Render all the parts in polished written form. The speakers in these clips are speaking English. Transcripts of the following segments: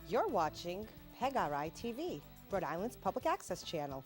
You're watching PEGRI TV, Rhode Island's public access channel.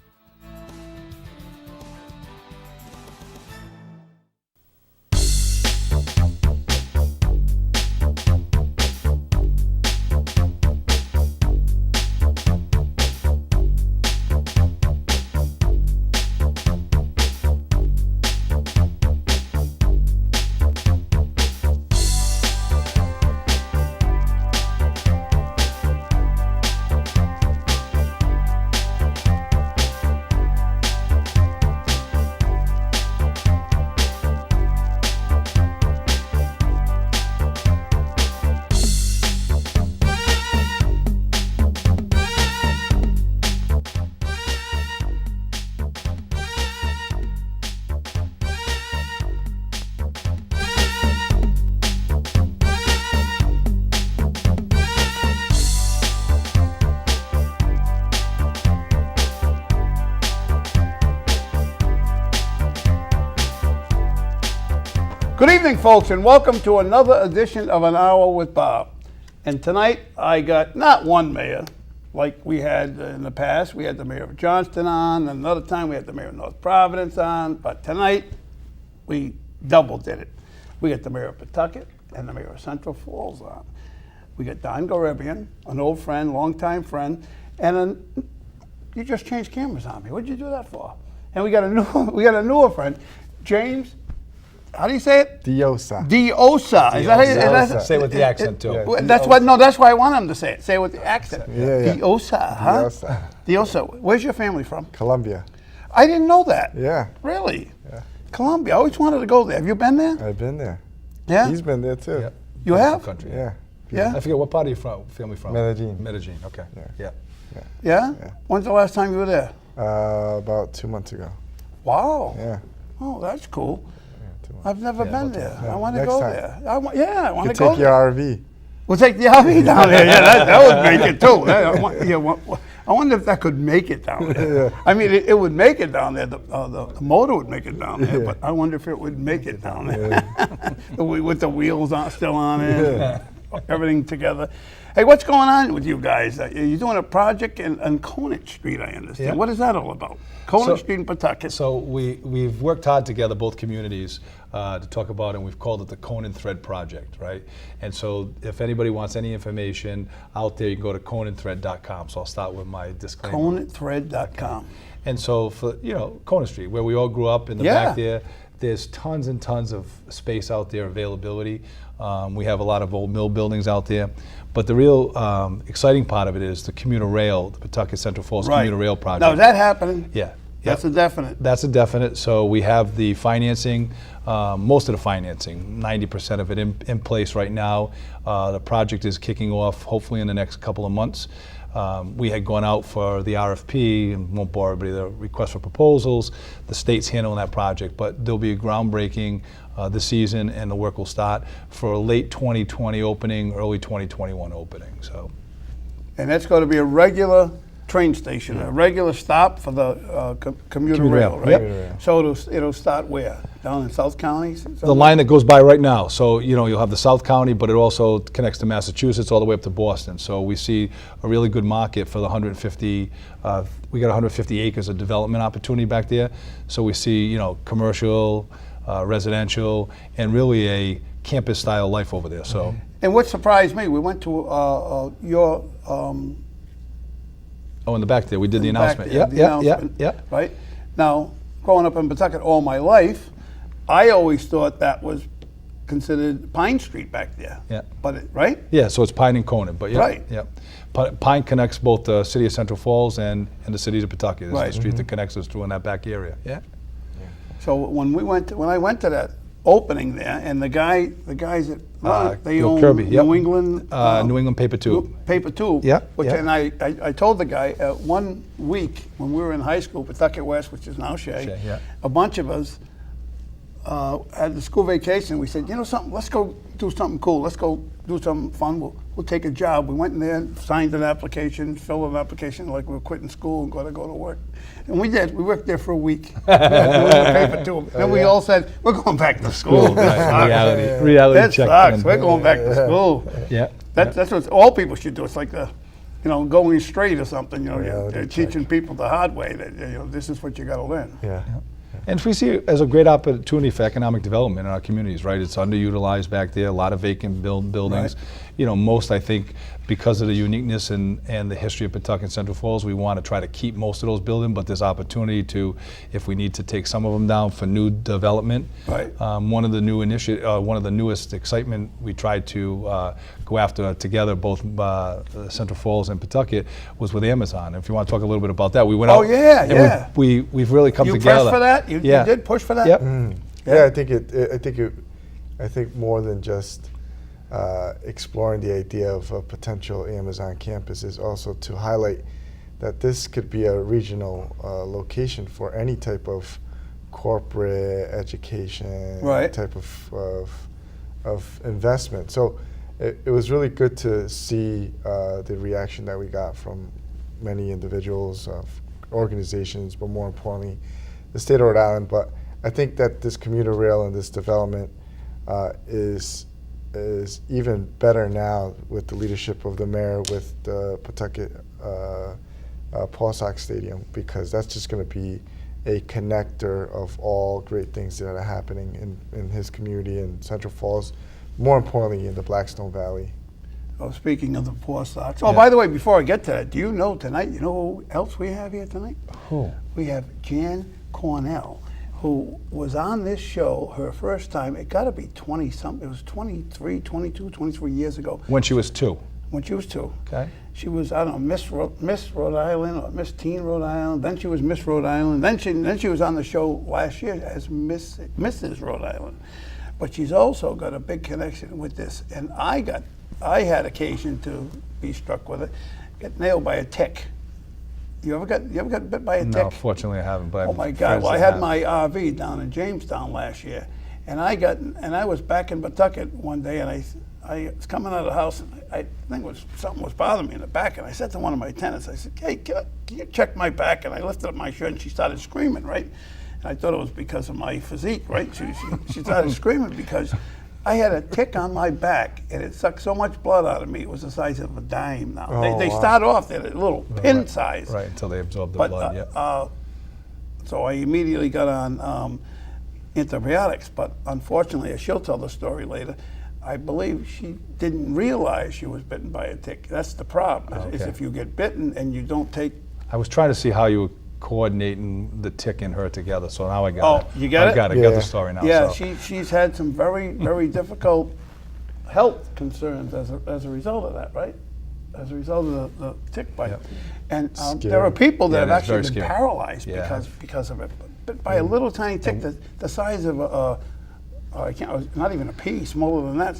Good evening, folks, and welcome to another edition of An Hour with Bob. And tonight I got not one mayor like we had in the past. We had the mayor of Johnston on, and another time we had the mayor of North Providence on, but tonight we double did it. We got the mayor of Pawtucket and the mayor of Central Falls on. We got Don Garibian, an old friend, longtime friend, and you just changed cameras on me. What'd you do that for? And we got a newer friend, James. How do you say it? Diosa. Diosa. Is that how you Diosa. Say it with the accent too. Yeah. That's what. No, that's why I want him to say it. Say it with the accent. Yeah. Diosa, huh? Diosa. Diosa. Where's your family from? Colombia. I didn't know that. Yeah. Really? Yeah. Colombia. I always wanted to go there. Have you been there? I've been there. Yeah. He's been there too. Yep. You have? Country. Yeah. Yeah. I forget what part are you from? Family from? Medellin. Medellin. Okay. Yeah. Yeah. Yeah? Yeah. When's the last time you were there? About 2 months ago. Wow. Yeah. Oh, that's cool. Yeah, 2 months. I've never been about there. Yeah, I want to next go time. there. I want to You go take your there. RV. We'll take the RV down there. Yeah, that would make it too. I wonder if that could make it down there. Yeah. I mean, it would make it down there. The motor would make it down there, but I wonder if it would make it down there. With the wheels still on it, everything together. Hey, what's going on with you guys? You're doing a project in Conant Street, I understand. Yeah. What is that all about? Conant So- Street in Pawtucket. So we've worked hard together, both communities, to talk about, and we've called it the Conant Thread Project, right? And so if anybody wants any information out there, you can go to conantthread.com. So I'll start with my disclaimer. ConantThread.com. And so for, Conant Street, where we all grew up in the Yeah. back there, there's tons and tons of space out there, availability. We have a lot of old mill buildings out there. But the real exciting part of it is the commuter rail, the Pawtucket Central Falls commuter rail project. Now, is that happening? Yeah. That's a definite. That's a definite. So we have the financing, most of the financing, 90% of it in place right now. The project is kicking off hopefully in the next couple of months. We had gone out for the RFP, and won't bore everybody, the request for proposals. The state's handling that project, but there'll be a groundbreaking this season, and the work will start for a late 2020 opening, early 2021 opening. So. And that's going to be a regular train station, a regular stop for the commuter rail, right? Yep. So it'll start where? Down in South County? The line that goes by right now. So, you'll have the South County, but it also connects to Massachusetts all the way up to Boston. So we see a really good market for the 150, we got 150 acres of development opportunity back there. So we see, commercial, residential, and really a campus style life over there. So. And what surprised me, we went to your Oh, in the back there, we did the announcement. back there, the announcement, Yeah. right? Now, growing up in Pawtucket all my life, I always thought that was considered Pine Street back there. Yeah. But right? Yeah, so it's Pine and Conant, but yeah. Right. Yeah. Pine connects both the city of Central Falls and the cities of Pawtucket. It's Right. the street that connects us through in that back area. Yeah. So when I went to that opening there, and the guys that run it, they Bill own Kirby, yep. New England New England Paper Tube. Paper Tube. Yeah, Which yeah. and I told the guy 1 week when we were in high school, Pawtucket West, which is now Shea, yeah. a bunch of us had the school vacation. We said, something, let's go do something cool. Let's go do something fun. We'll take a job. We went in there, signed an application, filled an application like we were quitting school and going to go to work. And we did. We worked there for a week. Paper Tube. Then we all said, we're going back to school. This sucks. Reality That check sucks. in. We're going back to school. Yeah. That's what all people should do. It's like the going straight or something. Reality They're check. teaching people the hard way that this is what you got to learn. Yeah. And we see it as a great opportunity for economic development in our communities, right? It's underutilized back there, a lot of vacant buildings. Right. Most, I think, because of the uniqueness and the history of Pawtucket and Central Falls, we want to try to keep most of those buildings, but there's opportunity to, if we need to take some of them down for new development. Right. One of the newest excitement we tried to go after together, both Central Falls and Pawtucket, was with Amazon. If you want to talk a little bit about that, we went out. Oh, yeah, and yeah. We've really come You together. pressed for that? You did push for that? Yep. Yeah, I think more than just exploring the idea of a potential Amazon campus is also to highlight that this could be a regional location for any type of corporate education Right. type of investment. So it was really good to see the reaction that we got from many individuals, organizations, but more importantly, the state of Rhode Island. But I think that this commuter rail and this development is even better now with the leadership of the mayor with the Pawtucket Paul Sox Stadium, because that's just going to be a connector of all great things that are happening in his community in Central Falls, more importantly in the Blackstone Valley. Oh, speaking of the Paw Sox. Oh, Yeah. by the way, before I get to that, do you know tonight, who else we have here tonight? Who? We have Jan Cornell, who was on this show her first time. It got to be 20-something. It was 23 years ago When she was 2. when she was 2. Okay. She was, I don't know, Miss Rhode Island or Miss Teen Rhode Island. Then she was Miss Rhode Island. Then she was on the show last year as Mrs. Rhode Island. But she's also got a big connection with this. And I had occasion to be struck with it. Get nailed by a tick. You ever got bit by a tick? No, fortunately I haven't. But Oh my God! Well, I had my RV down in Jamestown last year, and I was back in Pawtucket one day, and I was coming out of the house, and I think something was bothering me in the back, and I said to one of my tenants, I said, "Hey, can you check my back?" And I lifted up my shirt, and she started screaming, right? And I thought it was because of my physique, right? She started screaming because I had a tick on my back, and it sucked so much blood out of me. It was the size of a dime now. Oh, They wow. start off at a little pin size. Right, until they absorb the But, blood, yeah. so I immediately got on antibiotics, but unfortunately, as she'll tell the story later, I believe she didn't realize she was bitten by a tick. That's the problem, is Okay. if you get bitten and you don't take... I was trying to see how you were coordinating the tick and her together, so now I got Oh, it. you got it? I got Yeah. the story now. Yeah, so. she's had some very, very difficult health concerns as a result of that, right? As a result of the tick bite. Yep. And Scary. there are people that Yeah, have that's very actually been scary. paralyzed Yeah. because of it. But by a little tiny tick, the size of not even a pea, smaller than that,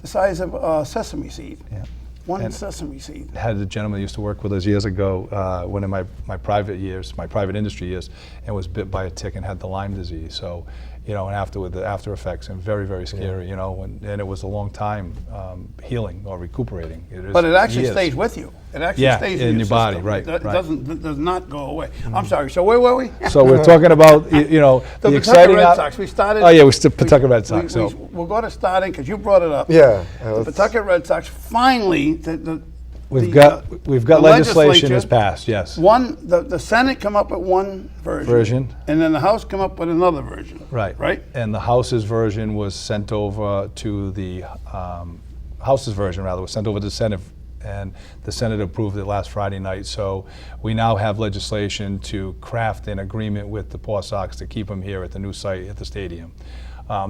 the size of a sesame seed. Yeah. One And- sesame seed. Had a gentleman that used to work with us years ago, one of my private years, my private industry years, and was bit by a tick and had the Lyme disease. So, and afterward, the after effects, and very, very scary, and it was a long time healing or recuperating. But it actually years. stays with you. It actually Yeah, stays in in your body, system. right, It right. does not go away. I'm sorry, so where were we? So we're talking about, The the Pawtucket exciting. Red Sox. We started. Oh yeah, we still Pawtucket Red Sox. So We'll go to starting because you brought it up. Yeah. The Pawtucket Red Sox finally. we've got the legislation has legislature- passed. Yes. The Senate come up with one version, and then the House come up with another version. Right. Right. And the House's version was sent over to the House's version rather was sent over to the Senate, and the Senate approved it last Friday night. So we now have legislation to craft an agreement with the Paw Sox to keep them here at the new site at the stadium.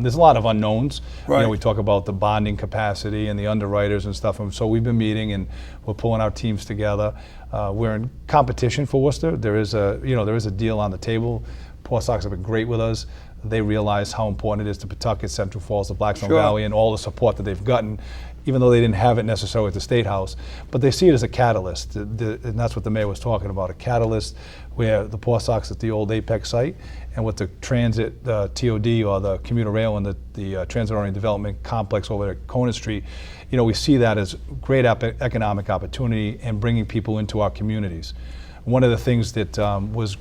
There's a lot of unknowns. Right. We talk about the bonding capacity and the underwriters and stuff. And so we've been meeting and we're pulling our teams together. We're in competition for Worcester. There is a deal on the table. Paw Sox have been great with us. They realize how important it is to Pawtucket, Central Falls, the Blackstone Sure. Valley, and all the support that they've gotten, even though they didn't have it necessarily at the State House. But they see it as a catalyst, and that's what the mayor was talking about, a catalyst where the Paw Sox at the old Apex site, and with the transit TOD, or the commuter rail, and the transit-oriented development complex over at Conant Street, we see that as great economic opportunity and bringing people into our communities. One of the things that was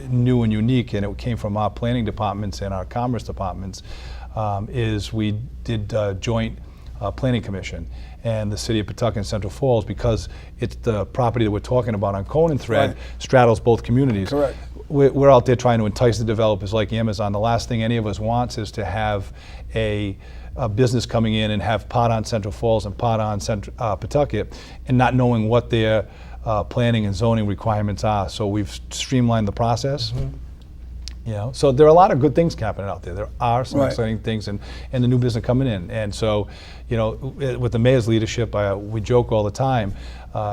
new and unique, and it came from our planning departments and our commerce departments, is we did joint Planning Commission and the city of Pawtucket and Central Falls, because it's the property that we're talking about on Conan Thread Right. straddles both communities. Correct. We're out there trying to entice the developers like Amazon. The last thing any of us wants is to have a business coming in and have pot on Central Falls and pot on Pawtucket and not knowing what their planning and zoning requirements are. So we've streamlined the process. You know, so there are a lot of good things happening out there. There are some Right. exciting things, and the new business coming in. And so, you know, with the mayor's leadership, we joke all the time.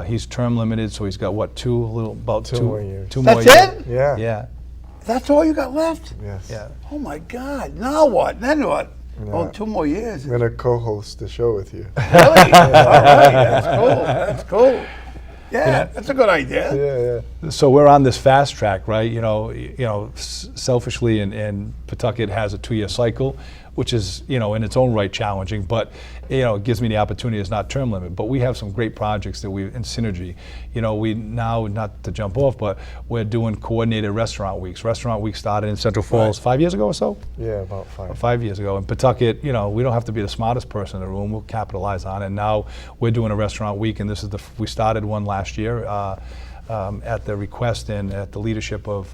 He's term limited, so he's got what, Two more years. Two more That's years. it? Yeah. Yeah. That's all you got left? Yes. Yeah. Oh my God! Now what? Then what? Yeah. Oh, 2 more years. I'm gonna co-host the show with you. Really? All right, that's cool. That's cool. Yeah, that's a good idea. Yeah, yeah. So we're on this fast track, right? You know, selfishly, and Pawtucket has a 2-year cycle, which is, you know, in its own right challenging, but, you know, it gives me the opportunity. It's not term limit, but we have some great projects that in synergy. You know, we now, not to jump off, but we're doing coordinated restaurant weeks. Restaurant week started in Central Falls 5 years ago or so? Yeah, about 5. 5 years ago. In Pawtucket, you know, we don't have to be the smartest person in the room. We'll capitalize on it. And now we're doing a restaurant week, and this is we started one last year at the request and at the leadership of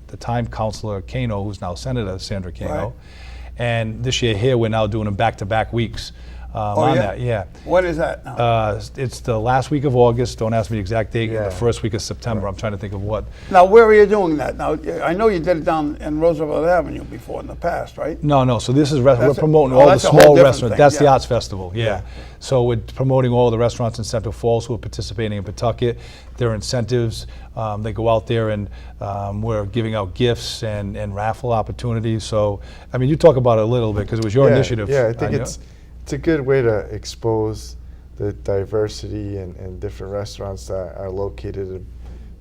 the time Councilor Kano, who's now Senator Sandra Kano. Right. And this year here, we're now doing them back-to-back weeks on yeah? that. Yeah. What is that now? It's the last week of August. Don't ask me the exact date. Yeah. The first week of September. I'm trying to think of what. Now, where are you doing that? Now, I know you did it down in Roosevelt Avenue before in the past, right? No. So this is we're That's promoting oh, all the that's a whole small different restaurants. thing, That's the yeah. Arts Festival. Yeah. So we're promoting all the restaurants in Central Falls who are participating in Pawtucket. There are incentives. They go out there and we're giving out gifts and raffle opportunities. So I mean, you talk about it a little bit because it was your initiative. Yeah, I think know. it's a good way to expose the diversity and different restaurants that are located in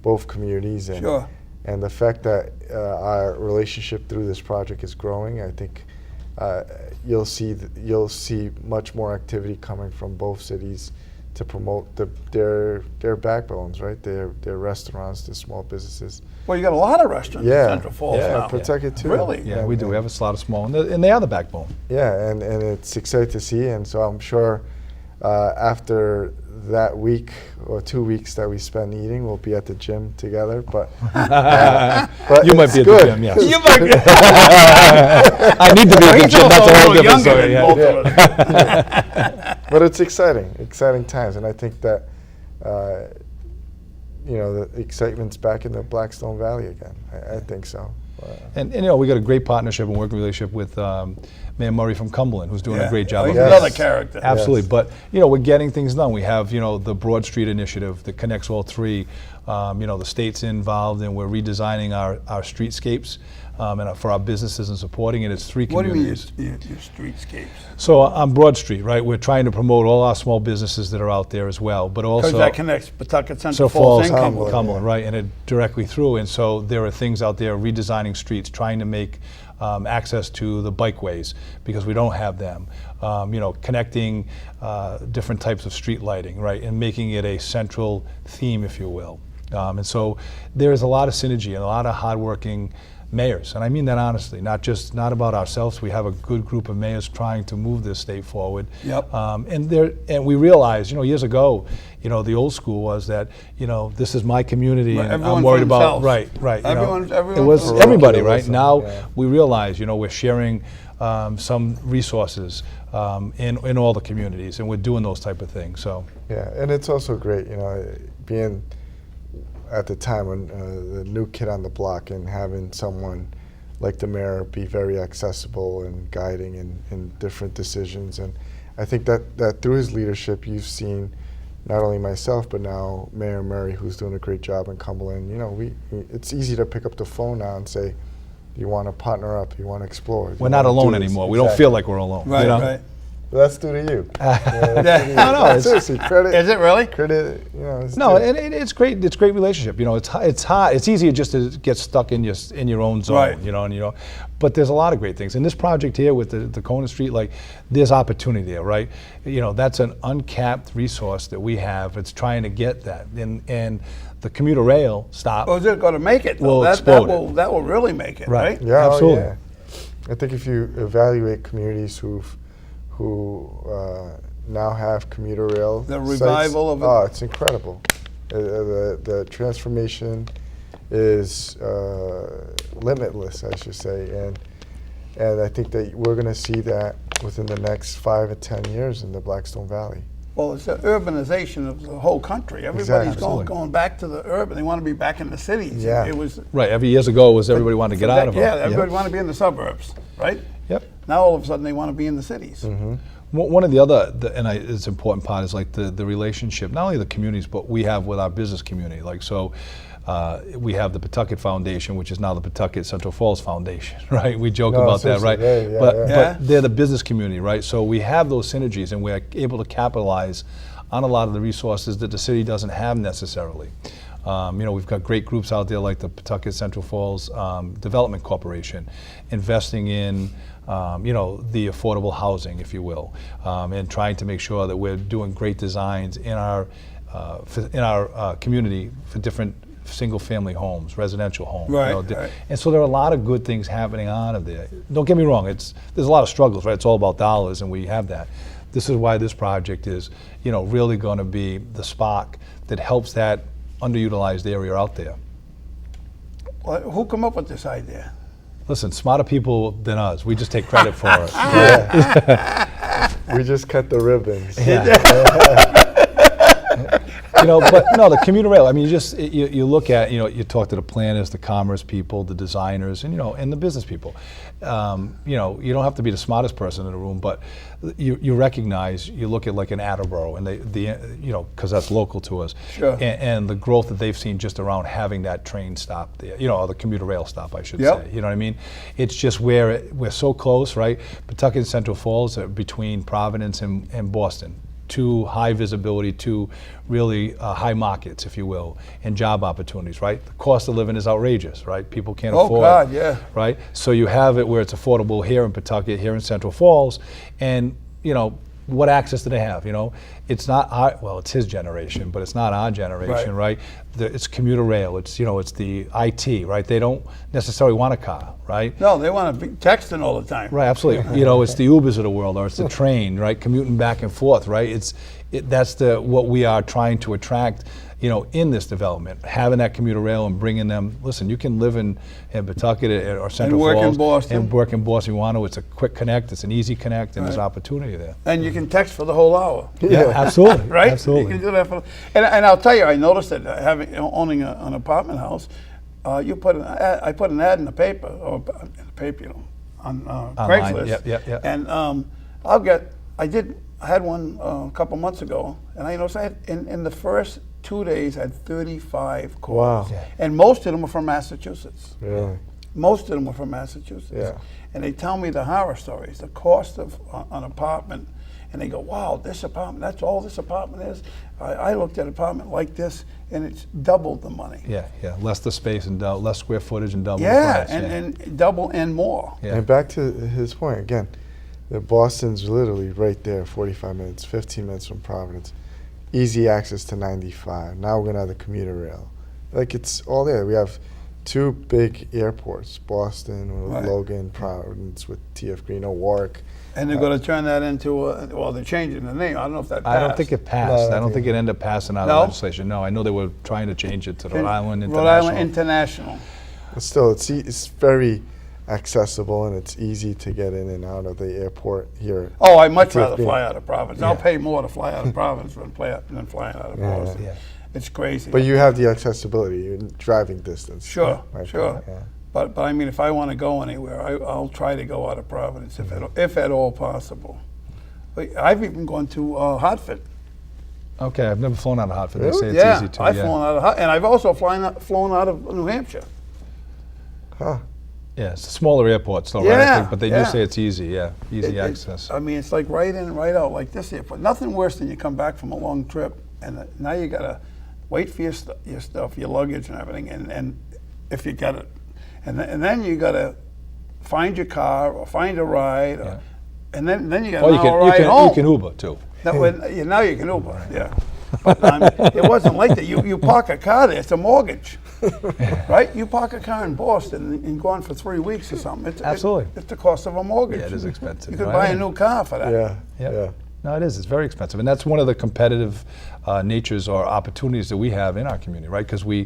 both communities. And, Sure. and the fact that our relationship through this project is growing, I think you'll see much more activity coming from both cities to promote their backbones, right? Their restaurants, their small businesses. Well, you got a lot of restaurants in Central Falls yeah, now. Pawtucket too. Really? Yeah, we do. We have a lot of small, and they are the backbone. Yeah, and it's exciting to see, and so I'm sure after that week or 2 weeks that we spend eating, we'll be at the gym together. But You might it's be at good. the gym, yes. You might be. I need to be at the He's gym. That's also a whole little different younger story. than Yeah. both of us. But it's exciting times, and I think that the excitement's back in the Blackstone Valley again. I think so. And you know, we got a great partnership and working relationship with Mayor Murray from Cumberland, who's doing Yeah. a great job. Oh, of he's this. another character. Absolutely, Yes. but you know, we're getting things done. We have, you know, the Broad Street initiative that connects all three. You know, the state's involved, and we're redesigning our streetscapes and for our businesses and supporting it. It's 3 What do you mean communities. your streetscapes? So on Broad Street, right, we're trying to promote all our small businesses that are out there as well, but also Because that connects Pawtucket, Central so Falls, Falls, and Cumberland. Cumberland. right, and it directly through. And so there are things out there redesigning streets, trying to make access to the bikeways because we don't have them. You know, connecting different types of street lighting, right, and making it a central theme, if you will. And so there is a lot of synergy and a lot of hardworking mayors, and I mean that honestly, not about ourselves. We have a good group of mayors trying to move this state forward. Yep. And we realized, you know, years ago, you know, the old school was that, you know, this is my community, Right, and everyone I'm for worried about themselves. right. You know, Everyone it was for everybody, right? localism, Now yeah. we realize, you know, we're sharing some resources in all the communities, and we're doing those type of things. So. Yeah, and it's also great, you know, being at the time when the new kid on the block and having someone like the mayor be very accessible and guiding in different decisions. And I think that through his leadership, you've seen not only myself, but now Mayor Murray, who's doing a great job in Cumberland. You know, it's easy to pick up the phone now and say, you want to partner up, you want to explore. We're not alone anymore. We don't feel like we're alone. Right, you know? right. That's due to you. No, it's- Seriously, credit. Is it really? Credit, you know. It's No, due. and it's great. It's great relationship. You know, it's hard. It's easier just to get stuck in your own zone. Right. You know, and you know, but there's a lot of great things. And this project here with the Conan Street, like, there's opportunity there, right? You know, that's an uncapped resource that we have. It's trying to get that, and the commuter rail stop. Or is it going to make it? though? Will that explode that will really make it, Right. right? Yeah, Absolutely. Oh, yeah. I think if you evaluate communities who now have commuter rail. The sites. revival of it. Oh, it's incredible. The transformation is limitless, I should say, and I think that we're going to see that within the next 5 to 10 years in the Blackstone Valley. Well, it's the urbanization of the whole country. Everybody's Absolutely. going back to the urban. They want to be back in the cities. Yeah. It was Right. Every years ago, it was everybody wanted to get out of them. Yeah, everybody wanted to be in the suburbs, right? Yep. Now all of a sudden they want to be in the cities. One of the other, it's important part is like the relationship, not only the communities, but we have with our business community. Like, so we have the Pawtucket Foundation, which is now the Pawtucket Central Falls Foundation, right? We joke No, about that, right? seriously, yeah, but, yeah. Yeah. but they're the business community, right? So we have those synergies and we're able to capitalize on a lot of the resources that the city doesn't have necessarily. We've got great groups out there like the Pawtucket Central Falls Development Corporation, investing in the affordable housing, if you will, and trying to make sure that we're doing great designs in our community for different single-family homes, residential homes. Right, Right. right. And so there are a lot of good things happening out of there. Don't get me wrong; there's a lot of struggles, right? It's all about dollars, and we have that. This is why this project is, really going to be the spark that helps that underutilized area out there. Well, who come up with this idea? Listen, smarter people than us. We just take credit for it. We just cut the ribbons. But no, the commuter rail. I mean, you look at, you talk to the planners, the commerce people, the designers, and the business people. You don't have to be the smartest person in the room, but you recognize. You look at like an Attleboro, and because that's local to us. Sure. And the growth that they've seen just around having that train stop there, or the commuter rail stop, I should Yep. say. You know what I mean? It's just where we're so close, right? Pawtucket and Central Falls are between Providence and Boston. Two high visibility, two really high markets, if you will, and job opportunities, right? The cost of living is outrageous, right? People can't Oh, afford God, yeah. right? So you have it where it's affordable here in Pawtucket, here in Central Falls, and, what access do they have, It's not it's his generation, but it's not our generation, right? It's commuter rail, it's the IT, right? They don't necessarily want a car, right? No, they want to be texting all the time. Right, absolutely. It's the Ubers of the world, or it's the train, right? Commuting back and forth, right? That's what we are trying to attract, in this development, having that commuter rail and bringing them. Listen, you can live in Pawtucket or Central work in Falls Boston. and work in Boston. You want to? It's a quick connect. It's an easy connect, and there's Right. opportunity there. And you can text for the whole hour. Yeah, absolutely. Right? Absolutely. You can do that and I'll tell you, I noticed that owning an apartment house, I put an ad in the paper, on Craigslist. Yep. And I had one a couple months ago, and I noticed I had, in the first 2 days, I had 35 calls. Wow. Yeah. And most of them were from Massachusetts. Really? Most of them were from Massachusetts. Yeah. And they tell me the horror stories, the cost of an apartment. And they go, wow, this apartment, that's all this apartment is. I looked at an apartment like this, and it's double the money. Yeah. Less the space and less square footage and double Yeah, the price. and double and more. Yeah. And back to his point again, Boston's literally right there, 45 minutes, 15 minutes from Providence. Easy access to 95. Now we're gonna have the commuter rail. Like, it's all there. We have two big airports, Boston with Right. Logan, Providence with TF Green, Warwick. And they're going to turn that into they're changing the name. I don't know if that passed. I don't think it passed. No, I don't think it ended up passing out No? of legislation. No, I know they were trying to change it to Rhode Island International. Rhode Island International. But still, it's very accessible and it's easy to get in and out of the airport here. Oh, I'd much rather TFB. fly out of Providence. I'll pay more to fly out of Providence than flying out of Boston. Yeah. It's crazy. But you have the accessibility in driving distance. Sure, Right, sure. yeah. But I mean, if I want to go anywhere, I'll try to go out of Providence if at all possible. But I've even gone to Hartford. Okay, I've never flown out of Hartford. They say it's Yeah, easy too. I've flown out of Hartford, and I've also flown out of New Hampshire. Huh. Yeah, it's a smaller airport still, right? Yeah, I think, but they yeah. do say it's easy. Yeah, easy It- access. I mean, it's like right in, right out, like this airport. Nothing worse than you come back from a long trip, and now you gotta wait for your stuff, your luggage and everything, and if you get it, and then you gotta find your car or find a ride, Yeah. and then you gotta Or you now ride can home. you can Uber too. Now you can Uber, yeah. But it wasn't like that. You park a car there, it's a mortgage, right? You park a car in Boston and go on for 3 weeks or something. Absolutely. It's the cost of a mortgage. Yeah, it is expensive, You could right? buy a new car for that. Yeah. Yep. Yeah. No, it is. It's very expensive, and that's one of the competitive natures or opportunities that we have in our community, right? Because we're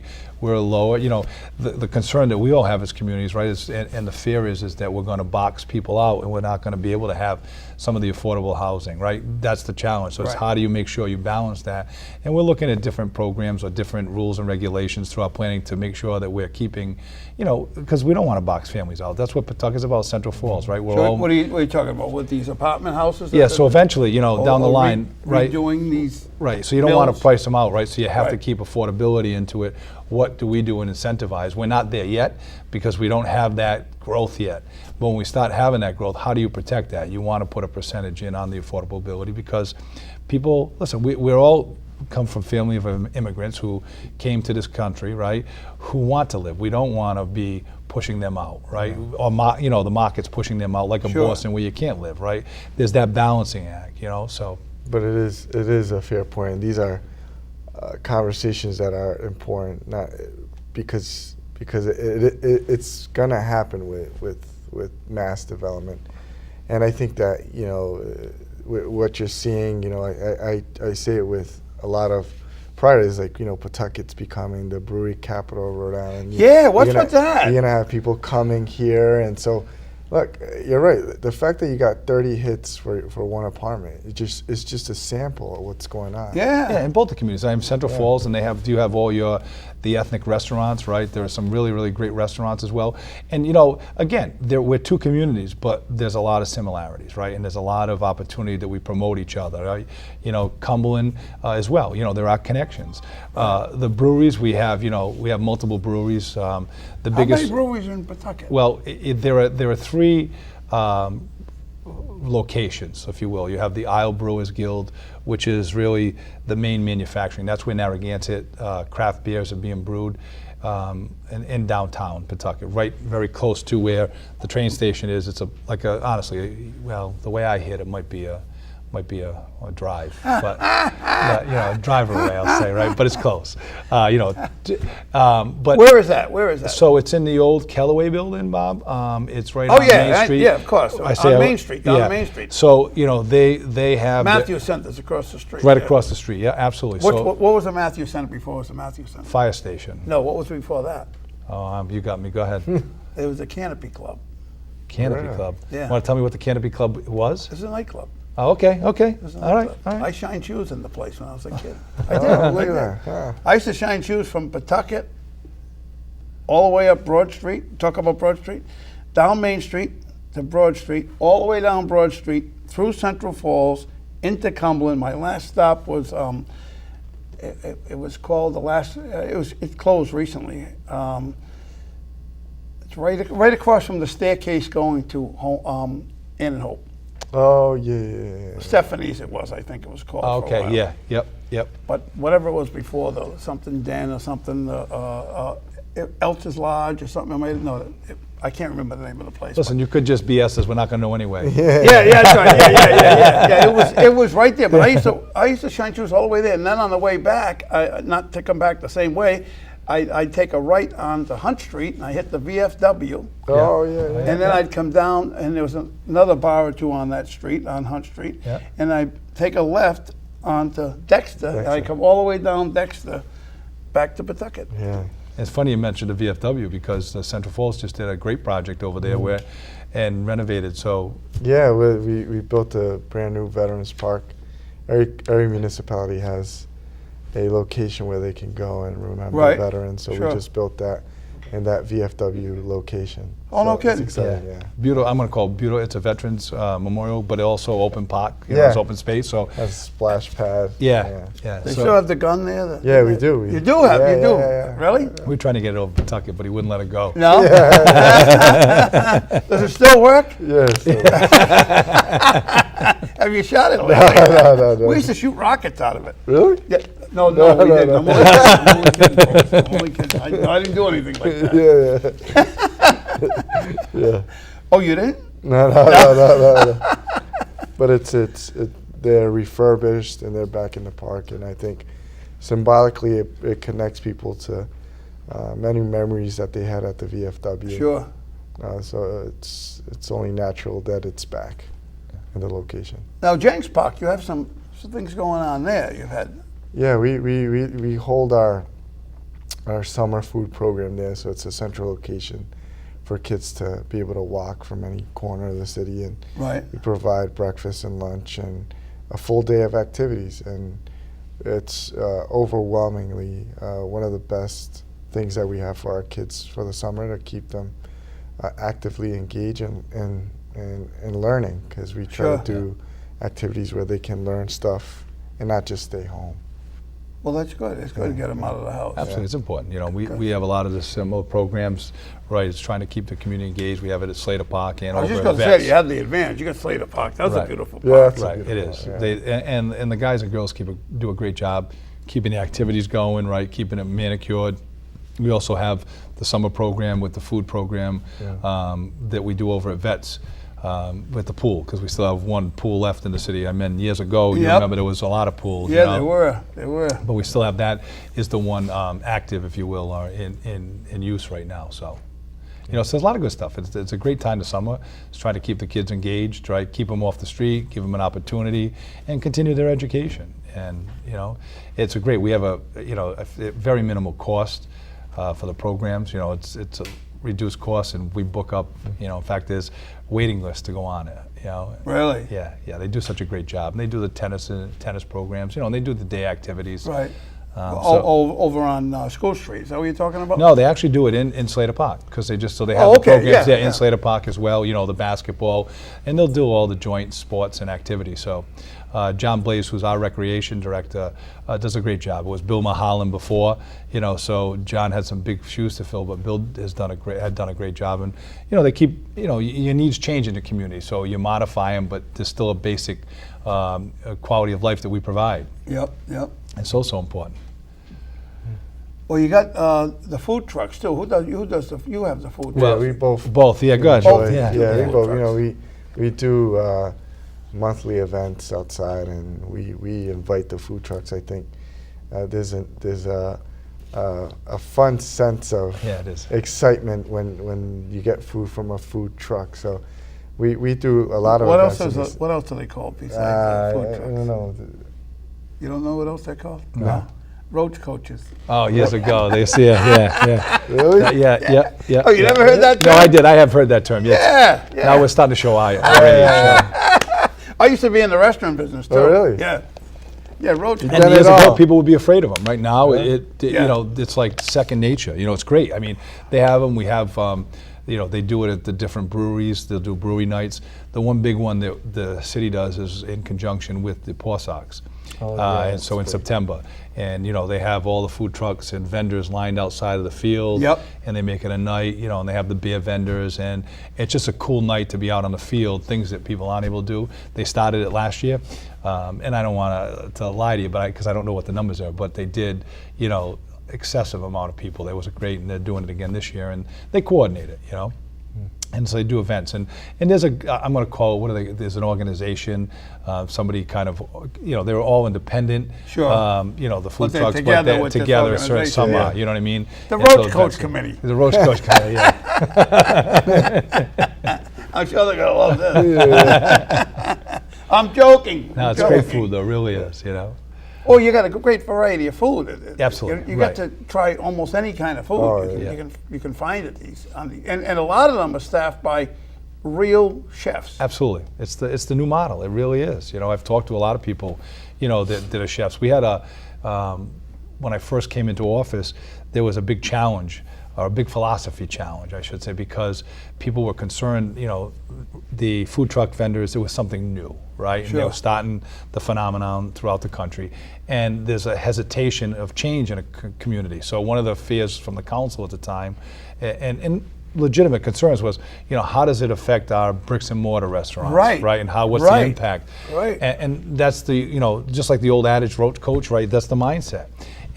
lower. You know, the concern that we all have as communities, right, is, and the fear is that we're going to box people out, and we're not going to be able to have some of the affordable housing, right? That's the challenge. So it's Right. how do you make sure you balance that? And we're looking at different programs or different rules and regulations through our planning to make sure that we're keeping, you know, because we don't want to box families out. That's what Pawtucket's about, Central Falls, right? We're So all, what are you talking about, with these apartment houses? yeah. So eventually, you know, down the line, right? Redoing these. Right, so you don't want to mills? price them out, right? So you have to Right. keep affordability into it. What do we do and incentivize? We're not there yet because we don't have that growth yet. But when we start having that growth, how do you protect that? You want to put a percentage in on the affordability because people, listen, we're all come from family of immigrants who came to this country, right, who want to live. We don't want to be pushing them out, right? Or you know, the market's pushing them out like a Sure. Boston where you can't live, right? There's that balancing act, you know, so. But it is a fair point. These are conversations that are important, not because it's gonna happen with mass development, and I think that, you know, what you're seeing, you know, I say it with a lot of pride, is like, you know, Pawtucket's becoming the brewery capital of Rhode Island. Yeah, what's You're with that? You're gonna have people coming here, and so. Look, you're right. The fact that you got 30 hits for one apartment, it's just a sample of what's going on. Yeah. Yeah, in both the communities. I'm Central Falls, and they have all the ethnic restaurants, right? There are some really, really great restaurants as well. And you know, again, we're two communities, but there's a lot of similarities, right? And there's a lot of opportunity that we promote each other, right? You know, Cumberland as well. You know, there are connections. The breweries we have multiple breweries. The How biggest. many breweries are in Pawtucket? Well, there are three locations, if you will. You have the Isle Brewers Guild, which is really the main manufacturing. That's where Narragansett craft beers are being brewed in downtown Pawtucket, right, very close to where the train station is. It's honestly, well, the way I hit it might be a drive, but you know, a drive away, I'll say, right? But it's close, you know. But Where is that? Where is that? so it's in the old Kellaway building, Bob. It's right Oh, on yeah, Main Street. yeah, of course. On Main Street, down Main Street. So, you know, they have Matthew Center's across the street. right yeah. across the street. Yeah, absolutely. What was the Matthew Center before it was the Matthew Center? Fire station. No, what was before that? Oh, you got me. Go ahead. It was the Canopy Club. Canopy Yeah. Club. Yeah. Want to tell me what the Canopy Club was? It was a nightclub. Oh, okay. It was a All right. nightclub. All I right. shined shoes in the place when I was a kid. I did. Oh, look I at did. that. Yeah. I used to shine shoes from Pawtucket all the way up Broad Street, talk about Broad Street, down Main Street to Broad Street, all the way down Broad Street, through Central Falls, into Cumberland. My last stop was, it was called the last, it closed recently. It's right across from the staircase going to Inn and Hope. Oh yeah. Stephanie's it was, I think it was called. for a Okay. while. Yeah. Yep. Yep. But whatever it was before, though, something Den or something, Elch's Lodge or something. I can't remember the name of the place. Listen, you could just BS us. We're not going to know anyway. Yeah, that's right. Yeah. It was right there. But I used to shine shoes all the way there, and then on the way back, not to come back the same way, I'd take a right onto Hunt Street, and I hit the VFW. Oh yeah. And then I'd come down, and there was another bar or two on that street, on Hunt Street. Yeah. And I'd take a left onto Dexter, and I'd come all the way down Dexter back to Pawtucket. Yeah. It's funny you mentioned the VFW because Central Falls just did a great project over there and renovated. So Yeah, we built a brand new Veterans Park. Every municipality has a location where they can go and remember Right. veterans. So Sure. we just built that in that VFW location. Oh, no So kidding. It's exciting, yeah. beautiful. I'm going to call it beautiful. It's a veterans memorial, but also open park. You know, Yeah. it's open space. So Has a splash pad. yeah. They So still have the gun there? Yeah, we do. You do have, Yeah, you do? yeah. Really? we're trying to get it over Pawtucket, but he wouldn't let it go. No? Does it still work? Yes. Have you shot it lately? no. We used to shoot rockets out of it. Really? Yeah. No, we no, didn't. no. I'm only kidding, folks. I'm only kidding. I didn't do anything like that. Yeah. Oh, you didn't? No. But they're refurbished and they're back in the park, and I think symbolically it connects people to many memories that they had at the VFW. Sure. So it's only natural that it's back. in the location. Now, Jenks Park, you have some things going on there. You've had, Yeah, we hold our summer food program there, so it's a central location for kids to be able to walk from any corner of the city, and right? we provide breakfast and lunch and a full day of activities, and it's overwhelmingly one of the best things that we have for our kids for the summer to keep them actively engaged in learning, because we try Sure. to do activities where they can learn stuff and not just stay home. Well, that's good. It's good to get them out of the house. Absolutely, it's important. You know, we have a lot of the similar programs, right? It's trying to keep the community engaged. We have it at Slater Park and I was over just at going to say, Vets. you had the advantage. You got Slater Park. That's a Right. beautiful Yeah, park. it's a Right, it beautiful is. park, yeah. And the guys and girls do a great job keeping the activities going, right? Keeping it manicured. We also have the summer program with the food program that we do over at Vets. With the pool, because we still have one pool left in the city. I mean, years ago, you Yep. remember there was a lot of pools. Yeah, you know? they were. But we still have that is the one active, if you will, or in use right now. So, you know, so there's a lot of good stuff. It's a great time to summer. It's trying to keep the kids engaged, right? Keep them off the street, give them an opportunity, and continue their education. And you know, it's a great. We have a very minimal cost for the programs. You know, it's a reduced cost, and we book up. You know, in fact, there's waiting lists to go on it. You know. Really? Yeah, they do such a great job. And they do the tennis programs, you know, and they do the day activities. Right. So- Over on School Street. Is that what you're talking about? No, they actually do it in Slater Park, because they have Oh, the okay, programs yeah, in yeah. Slater Park as well, you know, the basketball, and they'll do all the joint sports and activities. So John Blaze, who's our recreation director, does a great job. It was Bill Mahalan before, you know, so John had some big shoes to fill, but Bill had done a great job. And, you know, they keep, you know, your needs change in the community, so you modify them, but there's still a basic quality of life that we provide. Yep. It's so important. Well, you got the food trucks too. Who does you have the food Yeah, trucks? we both. Both, yeah, good. Both, Yeah, yeah. we both. You know, we do monthly events outside, and we invite the food trucks. I think there's a fun sense of Yeah, it is. excitement when you get food from a food truck. So we do a lot of What else events. is what else do they call besides I food trucks? don't know. You don't know what else they're called? No. Roach coaches. Oh, years ago, they see it, yeah. Really? Yeah. Oh, you never heard that No, term? I did. I have heard that term, yes. Yeah. Now we're starting to show eye already. I used to be in the restaurant business too. Oh, really? Yeah. Yeah, roach You coaches. done And years it ago, all. people would be afraid of them. Right now, Yeah. you know, it's like second nature. You know, it's great. I mean, they have them. We have, you know, they do it at the different breweries. They'll do brewery nights. The one big one that the city does is in conjunction with the Paw Sox. Oh, yeah, And that's so in great. September. And, you know, they have all the food trucks and vendors lined outside of the field. Yep. And they make it a night, you know, and they have the beer vendors. And it's just a cool night to be out on the field, things that people aren't able to do. They started it last year. And I don't want to lie to you, but because I don't know what the numbers are, but they did, you know, excessive amount of people. It was great, and they're doing it again this year. And they coordinate it, you know. And so they do events, and there's I'm going to call it, what are they? There's an organization, somebody kind of, you know, they're all independent. Sure. You know, the food they're trucks, together but they're with this together. organization. Some Yeah. are, you know what I mean? The And Roach so Coach that's- Committee. The Roach Coach Committee, yeah. I'm sure they're gonna love this. I'm joking. No, I'm it's great joking. food, though. It really is, you know. Oh, you got a great variety of food. Absolutely, You right. get to try almost any kind of food. Oh, You can find it and a lot of them are staffed by real chefs. Absolutely, it's the new model. It really is. You know, I've talked to a lot of people, you know, that are chefs. We had when I first came into office, there was a big challenge, or a big philosophy challenge, I should say, because people were concerned. You know, the food truck vendors, it was something new, right? And they Sure. were starting the phenomenon throughout the country, and there's a hesitation of change in a community. So one of the fears from the council at the time, and legitimate concerns was, you know, how does it affect our bricks and mortar restaurants, Right. right? And what's Right. the impact? Right. And that's the, you know, just like the old adage, Roach Coach, right? That's the mindset.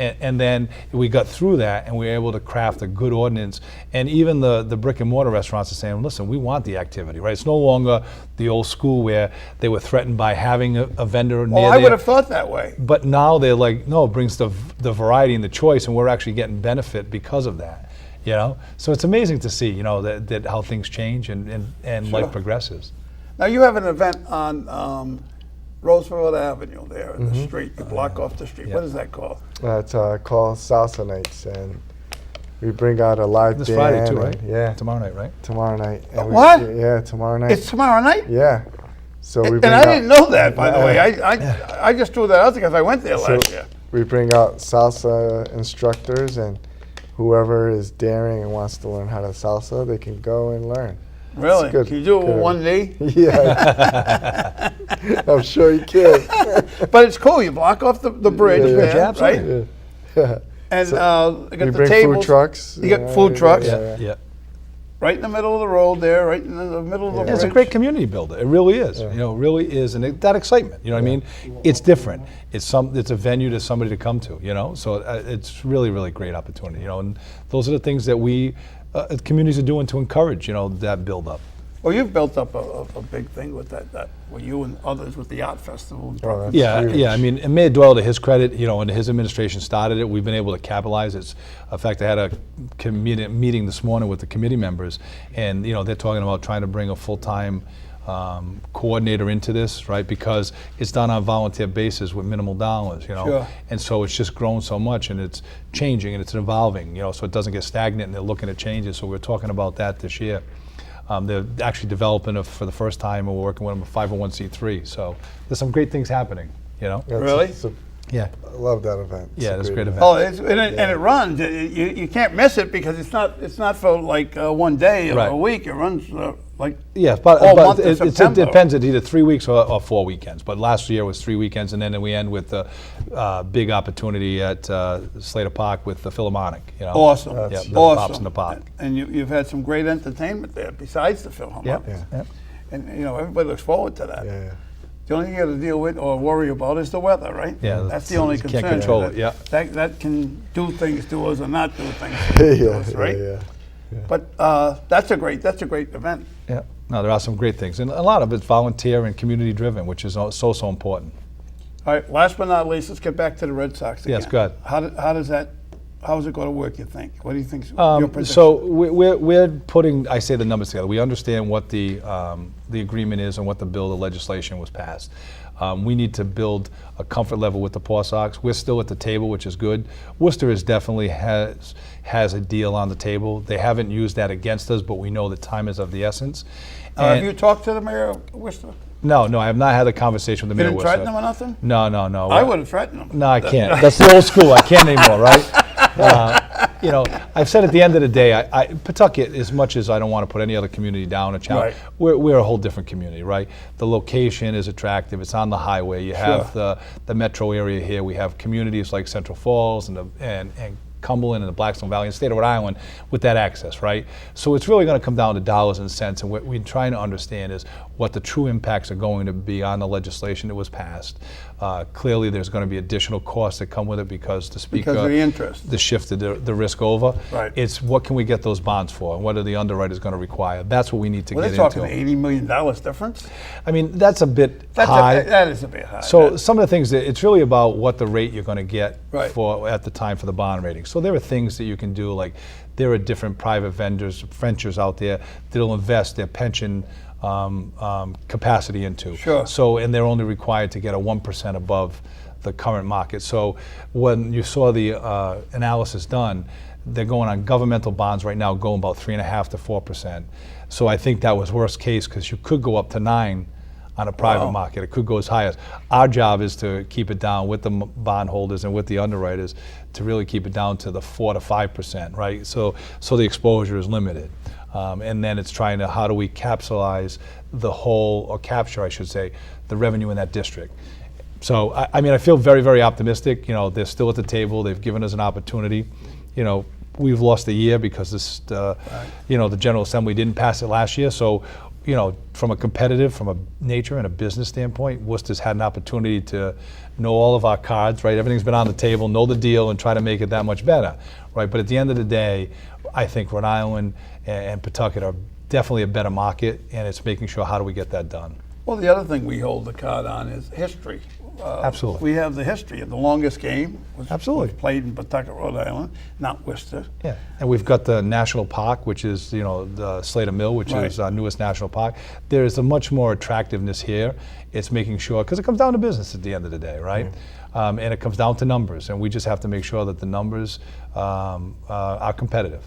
And then we got through that, and we were able to craft a good ordinance. And even the brick and mortar restaurants are saying, listen, we want the activity, right? It's no longer the old school where they were threatened by having a vendor near Oh, I there. would have thought that way. But now they're like, no, it brings the variety and the choice, and we're actually getting benefit because of that. You know, so it's amazing to see, you know, that how things change and Sure. life progresses. Now you have an event on Roosevelt Avenue there in the street. You block off the street. Yeah. What is that called? It's called Salsa Nights, and we bring out a live This band. Friday too, right? and- Yeah, Tomorrow night, right? tomorrow night. And What? Yeah, tomorrow night. It's tomorrow night. Yeah. So we And bring I out, didn't know that, by the Yeah. way. I just threw that out because I went there So last year. we bring out salsa instructors, and whoever is daring and wants to learn how to salsa, they can go and learn. Really? good, Can you do it with good. one knee? Yeah, I'm sure you can. But it's cool. You block off the bridge Yeah, yeah. there, Yeah, right? absolutely. Yeah. And So you got We the bring tables. food trucks. You got food trucks. Yeah. right in the middle of the road there, right in the middle of the Yeah, bridge. It's a great community builder. It really is. Yeah. You know, it really is, and that excitement. You know what I mean? It's different. It's a venue to somebody to come to. You know, so it's really, really great opportunity. You know, and those are the things that we communities are doing to encourage. You know, that build up. Well, you've built up a big thing with that with you and others with the art festival. Oh, that's Yeah, huge. yeah. I mean, and Mayor Doyle, to his credit, you know, and his administration started it. We've been able to capitalize. It's, in fact, I had a meeting this morning with the committee members, and you know, they're talking about trying to bring a full-time coordinator into this, right? Because it's done on a volunteer basis with minimal dollars, you know. Sure. And so it's just grown so much, and it's changing and it's evolving, you know. So it doesn't get stagnant, and they're looking at changes. So we're talking about that this year. They're actually developing for the first time, and we're working with them, a 501c3. So there's some great things happening, you know? That's- Really? it's a- Yeah. I love that event. Yeah, it's a great event. Oh, and it runs. You can't miss it because it's not for like one day or Right. a week. It runs like Yeah, but, all but month of it September. depends. It's either 3 weeks or 4 weekends. But last year was 3 weekends, and then we end with a big opportunity at Slater Park with the Philharmonic. You know? Awesome. Yeah, That's- the awesome. Pops in the Park. And you've had some great entertainment there besides the Philharmonic. Yep. Yeah. Yep. And you know everybody looks forward to that. Yeah, yeah. The only thing you got to deal with or worry about is the weather, right? Yeah, that's the only you concern. can't control that, it, yeah. That can do things to us or not do things Yeah, to us, right? yeah. But that's a great event. Yeah. No, there are some great things, and a lot of it's volunteer and community driven, which is so important. All right. Last but not least, let's get back to the Red Sox again. Yes, go ahead. How's it going to work? You think? What do you think? Your prediction? So we're putting, I say, the numbers together. We understand what the agreement is and what the bill, the legislation was passed. We need to build a comfort level with the Paw Sox. We're still at the table, which is good. Worcester definitely has a deal on the table. They haven't used that against us, but we know that time is of the essence. Have And- you talked to the mayor of Worcester? No, I have not had a conversation with the You mayor didn't of threaten Worcester. him or nothing? No. I would have threatened him. No, I can't. That's the old school. I can't anymore, right? You know, I've said at the end of the day, Pawtucket, as much as I don't want to put any other community down or challenge, Right. we're a whole different community, right? The location is attractive. It's on the highway. You have the metro area here. We have communities like Central Falls and Cumberland and the Blackstone Valley and the state of Rhode Island with that access, right? So it's really going to come down to dollars and cents, and what we're trying to understand is what the true impacts are going to be on the legislation that was passed. Clearly, there's going to be additional costs that come with it because to speak Because of the interest. the shift of the risk over. Right. It's what can we get those bonds for, and what are the underwriters going to require? That's what we need to Well, get they're talking into. $80 million difference. I mean, that's a bit high. That is a bit high. So some of the things that it's really about what the rate you're going to get Right. for at the time for the bond rating. So there are things that you can do, like there are different private ventures out there that'll invest their pension capacity into. Sure. So and they're only required to get a 1% above the current market. So when you saw the analysis done, they're going on governmental bonds right now, going about 3.5% to 4%. So I think that was worst case because you could go up to 9% on a private Wow. market. It could go as high as. Our job is to keep it down with the bondholders and with the underwriters to really keep it down to the 4% to 5%, right? So the exposure is limited. And then it's trying to, how do we capitalize the whole, or capture, I should say, the revenue in that district. So, I mean, I feel very, very optimistic. You know, they're still at the table. They've given us an opportunity. You know, we've lost a year because this, you know, the General Assembly didn't pass it last year. So, you know, from a nature and a business standpoint, Worcester's had an opportunity to know all of our cards, right? Everything's been on the table, know the deal, and try to make it that much better, right? But at the end of the day, I think Rhode Island and Pawtucket are definitely a better market, and it's making sure how do we get that done. Well, the other thing we hold the card on is history. Absolutely. We have the history of the longest game. Absolutely. Was played in Pawtucket, Rhode Island, not Worcester. Yeah, and we've got the national park, which is the Slater Mill, which Right. is our newest national park. There's a much more attractiveness here. It's making sure, because it comes down to business at the end of the day, right? And it comes down to numbers, and we just have to make sure that the numbers are competitive.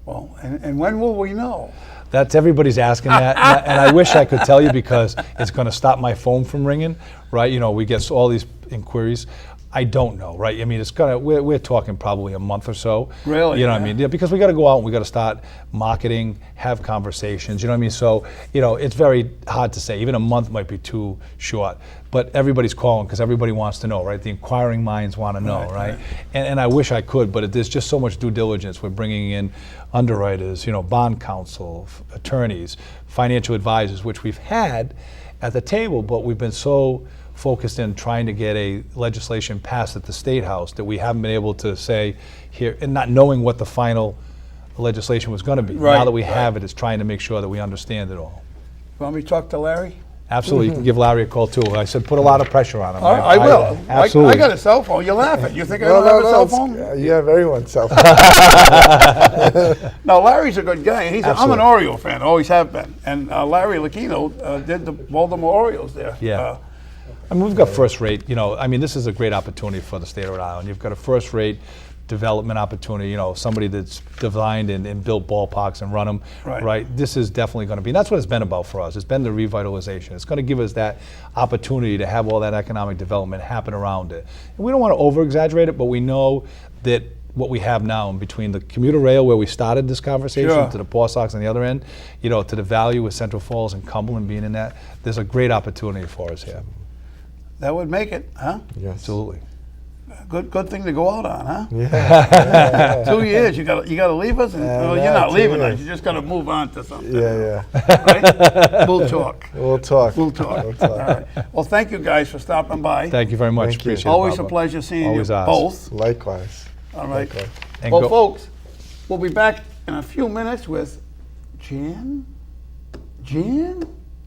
Well, and when will we know? That's everybody's asking that, and I wish I could tell you because it's going to stop my phone from ringing, right? We get all these inquiries. I don't know, right? I mean, it's gonna. We're talking probably a month or so. Really? You know what I Yeah. mean? Yeah, because we got to go out and we got to start marketing, have conversations. You know what I mean? So it's very hard to say. Even a month might be too short. But everybody's calling because everybody wants to know, right? The inquiring minds want to know, Right, right? And I wish I could, but there's just so much due diligence. We're bringing in underwriters, bond counsel, attorneys, financial advisors, which we've had at the table, but we've been so focused in trying to get a legislation passed at the State House that we haven't been able to say here, and not knowing what the final legislation was going to be. Right, Now that we right. have it, it's trying to make sure that we understand it all. Want me to talk to Larry? Absolutely, you can give Larry a call too. I said put a lot of pressure on him. I will. Absolutely. I got a cell phone. You're laughing. You think I No, don't have a cell it's- phone? you have everyone's cell phone. No, Larry's a good guy. I'm an Absolutely. Oriole fan, always have been. And Larry Lucchino did the Baltimore Orioles there. Yeah. I mean, we've got first rate, this is a great opportunity for the state of Rhode Island. You've got a first rate development opportunity, somebody that's designed and built ballparks and run them, Right. This is definitely going to be, and that's what it's been about for us. It's been the revitalization. It's going to give us that opportunity to have all that economic development happen around it. And we don't want to over-exaggerate it, but we know that what we have now in between the commuter rail where we started this conversation Sure. to the Port Sox on the other end, to the value with Central Falls and Cumberland being in that, there's a great opportunity for us here. That would make it, huh? Yes. Absolutely. Good thing to go out on, huh? Yeah. 2 years, you gotta leave us, and well, you're no, not 2 leaving years. us. You just gotta move on to something. Yeah. Right? We'll talk. We'll talk. We'll talk. We'll talk. All right. Well, thank you guys for stopping by. Thank you very much. Thank you. Appreciate it, Always a Barbara. pleasure seeing Always you ours. both. Likewise. All right. Likewise. And Well, go- folks, we'll be back in a few minutes with Jan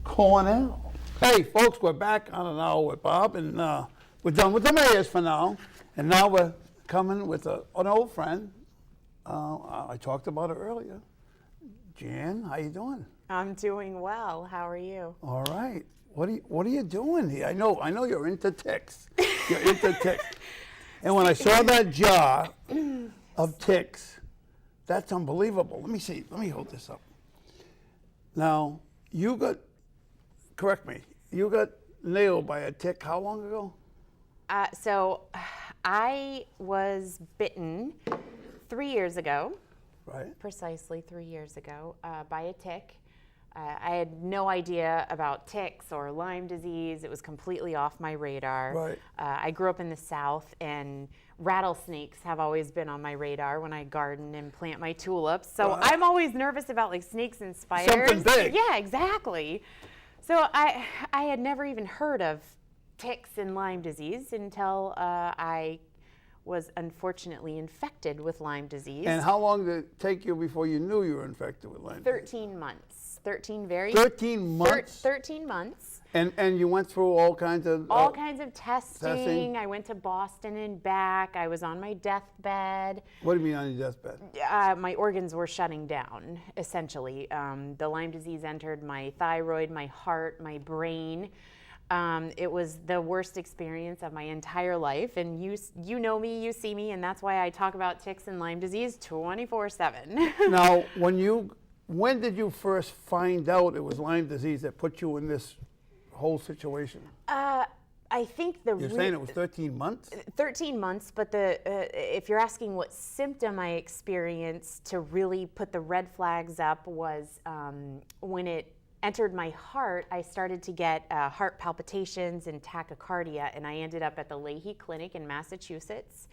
Cornell. Hey, folks, we're back on an hour with Bob, and we're done with the mayors for now. And now we're coming with an old friend. I talked about her earlier. Jan, how you doing? I'm doing well. How are you? All right. What are you doing here? I know you're into ticks. You're into ticks. And when I saw that jar of ticks, that's unbelievable. Let me see. Let me hold this up. Now, correct me, you got nailed by a tick how long ago? So I was bitten 3 years ago, Right. precisely 3 years ago, by a tick. I had no idea about ticks or Lyme disease. It was completely off my radar. Right. I grew up in the South, and rattlesnakes have always been on my radar when I garden and plant my tulips. So Right. I'm always nervous about like snakes and spiders. Something big. Yeah, exactly. So I had never even heard of ticks and Lyme disease until I was unfortunately infected with Lyme disease. And how long did it take you before you knew you were infected with Lyme? 13 months. 13 very 13 months? 13 months. And you went through all kinds of... All kinds of testing. testing. I went to Boston and back. I was on my deathbed. What do you mean on your deathbed? My organs were shutting down, essentially. The Lyme disease entered my thyroid, my heart, my brain. It was the worst experience of my entire life, and you know me, you see me, and that's why I talk about ticks and Lyme disease 24/7. Now, when did you first find out it was Lyme disease that put you in this whole situation? I think You're saying it was 13 months? 13 months, but if you're asking what symptom I experienced to really put the red flags up was when it entered my heart, I started to get heart palpitations and tachycardia, and I ended up at the Leahy Clinic in Massachusetts.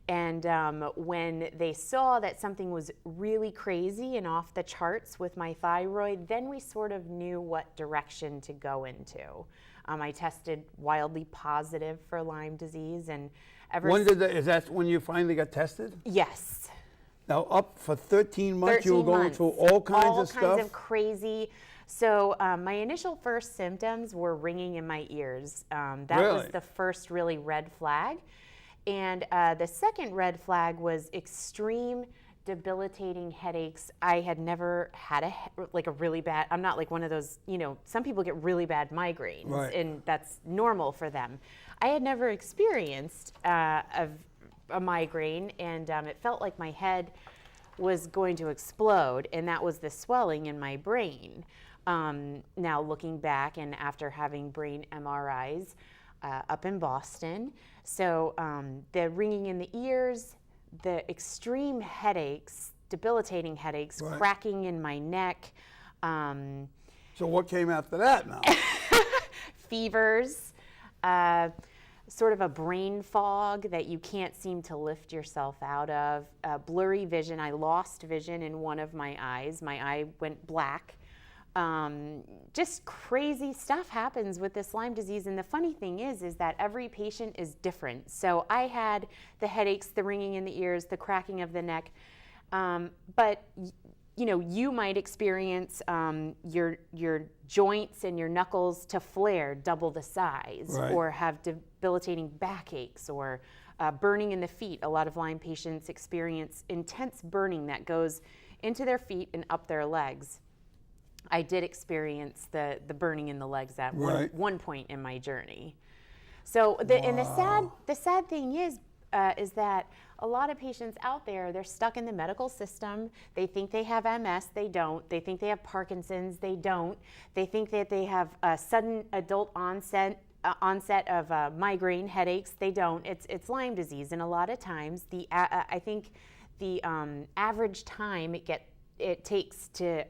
And when they saw that something was really crazy and off the charts with my thyroid, then we sort of knew what direction to go into. I tested wildly positive for Lyme disease, and Is that when you finally got tested? Yes. Now, up for 13 months, you were 13 going months. through all kinds of All stuff? kinds of crazy So my initial first symptoms were ringing in my ears. That was Really? the first really red flag. And the second red flag was extreme debilitating headaches. I had never had a really bad, I'm not like one of those, some people get really bad migraines, Right. and that's normal for them. I had never experienced a migraine, and it felt like my head was going to explode, and that was the swelling in my brain. Now looking back and after having brain MRIs up in Boston, so the ringing in the ears, the extreme headaches, debilitating headaches, Right. cracking in my neck, So what came after that now? fevers, sort of a brain fog that you can't seem to lift yourself out of, blurry vision. I lost vision in one of my eyes. My eye went black. Just crazy stuff happens with this Lyme disease. And the funny thing is that every patient is different. So I had the headaches, the ringing in the ears, the cracking of the neck. But you might experience your joints and your knuckles to flare double the size, Right. or have debilitating backaches, or burning in the feet. A lot of Lyme patients experience intense burning that goes into their feet and up their legs. I did experience the burning in the legs at Right. one point in my journey. So the sad thing is that a lot of patients out there, they're stuck in the medical system. They think they have MS, they don't. They think they have Parkinson's, they don't. They think that they have a sudden adult onset of migraine headaches, they don't. It's Lyme disease, and a lot of times I think the average time it takes to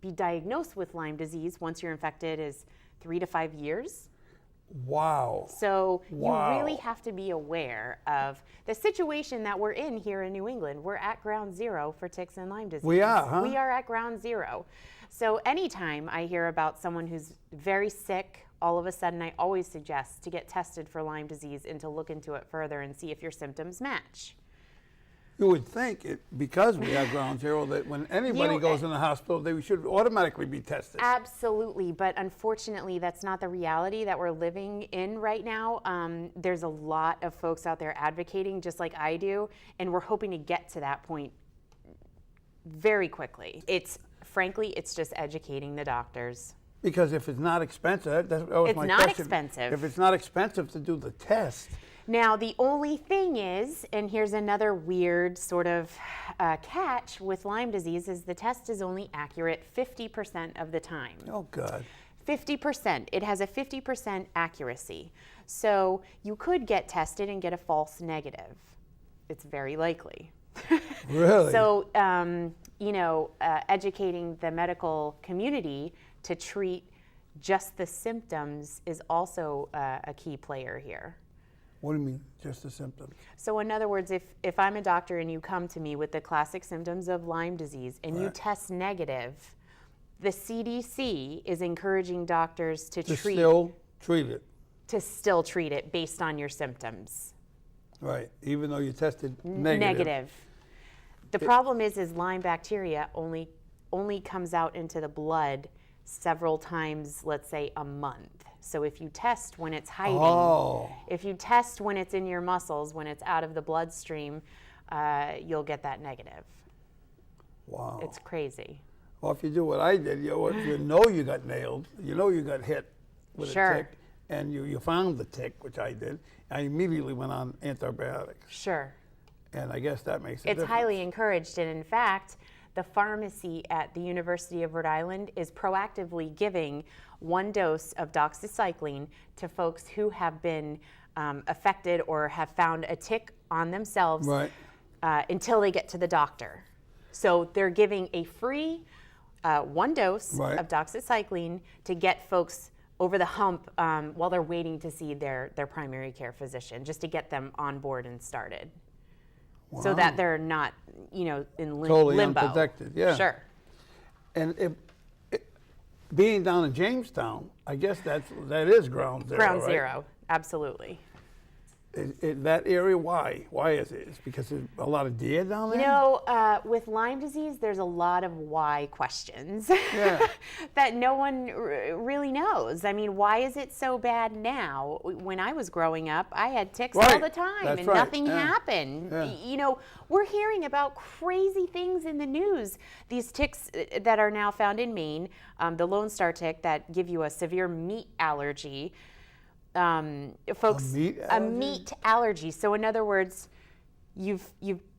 be diagnosed with Lyme disease once you're infected is 3 to 5 years. Wow. So Wow. you really have to be aware of the situation that we're in here in New England. We're at ground zero for ticks and Lyme disease. We are, huh? We are at ground zero. So anytime I hear about someone who's very sick, all of a sudden I always suggest to get tested for Lyme disease and to look into it further and see if your symptoms match. You would think, because we have ground zero, that when anybody goes in the hospital, they should automatically be tested. Absolutely, but unfortunately, that's not the reality that we're living in right now. There's a lot of folks out there advocating, just like I do, and we're hoping to get to that point very quickly. Frankly, it's just educating the doctors. Because if it's not expensive, that was It's my not question. expensive. If it's not expensive to do the test, Now, the only thing is, and here's another weird sort of catch with Lyme disease, is the test is only accurate 50% of the time. oh God. 50%. It has a 50% accuracy. So you could get tested and get a false negative. It's very likely. Really? So, educating the medical community to treat just the symptoms is also a key player here. What do you mean, just the symptoms? So in other words, if I'm a doctor and you come to me with the classic symptoms of Lyme disease and you Right. test negative, the CDC is encouraging doctors to Still treat it, still treat it based on your symptoms. right? Even though you tested negative. The problem is Lyme bacteria only comes out into the blood several times, let's say a month. So if you test when it's hiding, Oh. if you test when it's in your muscles, when it's out of the bloodstream, you'll get that negative. Wow. It's crazy. Well, if you do what I did, if you know you got nailed, you know you got hit with Sure. a tick, and you found the tick, which I did, I immediately went on antibiotics. Sure. And I guess that makes a It's difference. highly encouraged, and in fact, the pharmacy at the University of Rhode Island is proactively giving 1 dose of doxycycline to folks who have been affected or have found a tick on themselves Right. Until they get to the doctor. So they're giving a free 1 dose Right. of doxycycline to get folks over the hump while they're waiting to see their primary care physician, just to get them on board and started. So that they're not, in Totally limbo. unprotected, yeah. Sure. And being down in Jamestown, I guess that is ground zero, Ground right? zero, absolutely. that area? Why? Why is it? It's because there's a lot of deer down there? You know, with Lyme disease, there's a lot of why questions Yeah. that no one really knows. I mean, why is it so bad now? When I was growing up, I had ticks all Right. the time That's and right. nothing Yeah. happened. Yeah. You know, we're hearing about crazy things in the news. These ticks that are now found in Maine, the Lone Star tick that give you a severe meat allergy. Folks, meat a allergy? meat allergy. So in other words, you've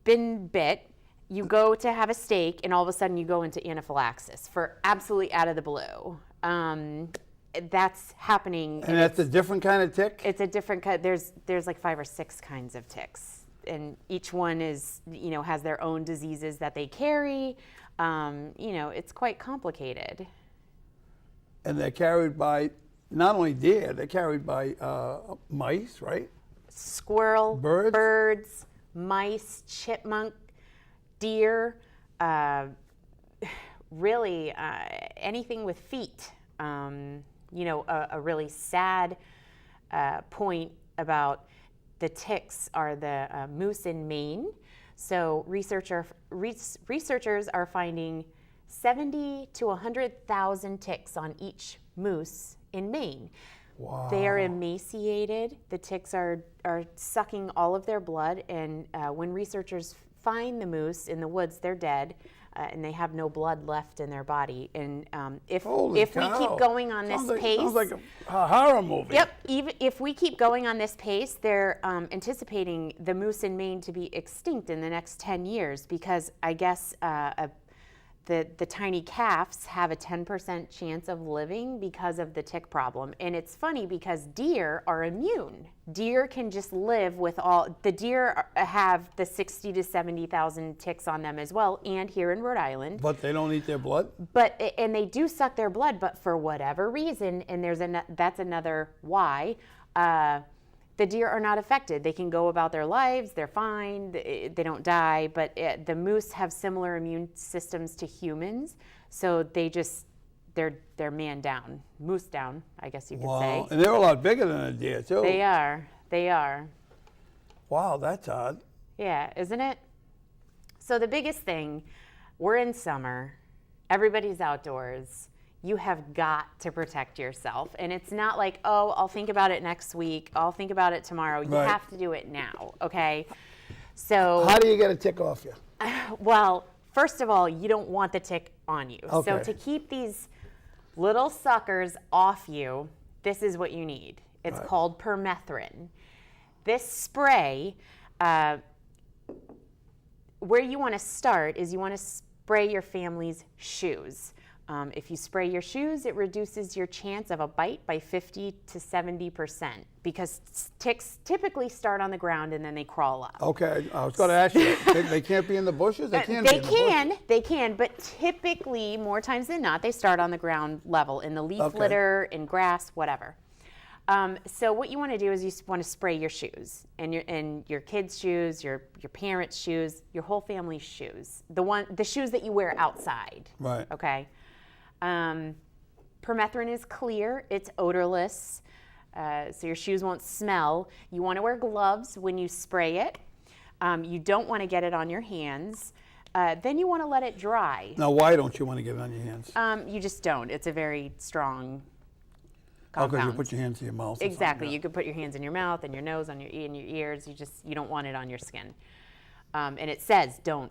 been bit, you go to have a steak, and all of a sudden you go into anaphylaxis for absolutely out of the blue. That's happening. And that's a different kind of tick? It's a different kind. There's like 5 or 6 kinds of ticks, and each one is, you know, has their own diseases that they carry. You know, it's quite complicated. And they're carried by not only deer, they're carried by mice, right? Squirrel, Birds? mice, chipmunk, deer, really anything with feet. You know, a really sad point about the ticks are the moose in Maine. So researchers are finding 70 to 100,000 ticks on each moose in Maine. Wow. They are emaciated. The ticks are sucking all of their blood, and when researchers find the moose in the woods, they're dead, and they have no blood left in their body. And if Holy we cow. keep going on this pace, Sounds like a horror movie. yep. Even if we keep going on this pace, they're anticipating the moose in Maine to be extinct in the next 10 years because I guess the tiny calves have a 10% chance of living because of the tick problem. And it's funny because deer are immune. Deer can just live with all, the deer have the 60 to 70,000 ticks on them as well, and here in Rhode Island. But they don't eat their blood? And they do suck their blood, but for whatever reason, and that's another why, the deer are not affected. They can go about their lives, they're fine, they don't die, but the moose have similar immune systems to humans, so they're man down, moose down, I guess you could say. And they're a lot bigger than a deer, too. They are. Wow, that's odd. Yeah, isn't it? So the biggest thing, we're in summer, everybody's outdoors. You have got to protect yourself. And it's not like, oh, I'll think about it next week. I'll think about it tomorrow. You Right. have to do it now, okay? So, How do you get a tick off you? well, first of all, you don't want the tick on you. So Okay. to keep these little suckers off you, this is what you need. It's Right. called permethrin. This spray, where you want to start is you want to spray your family's shoes. If you spray your shoes, it reduces your chance of a bite by 50 to 70% because ticks typically start on the ground and then they crawl up. Okay, I was going to ask you, they can't be in the bushes? They can't be in the bushes. They can, but typically, more times than not, they start on the ground level, in the leaf Okay. litter, in grass, whatever. So what you want to do is you want to spray your shoes, and your kids' shoes, your parents' shoes, your whole family's shoes, the shoes that you wear outside. Right. Okay. Permethrin is clear, it's odorless, so your shoes won't smell. You want to wear gloves when you spray it. You don't want to get it on your hands. Then you want to let it dry. Now, why don't you want to get it on your hands? You just don't. It's a very strong Oh, because compound. you put your hands in your mouth. or Exactly. something, You could put your hands in your mouth and your nose, on in your ears. You don't want it on your skin. And it says don't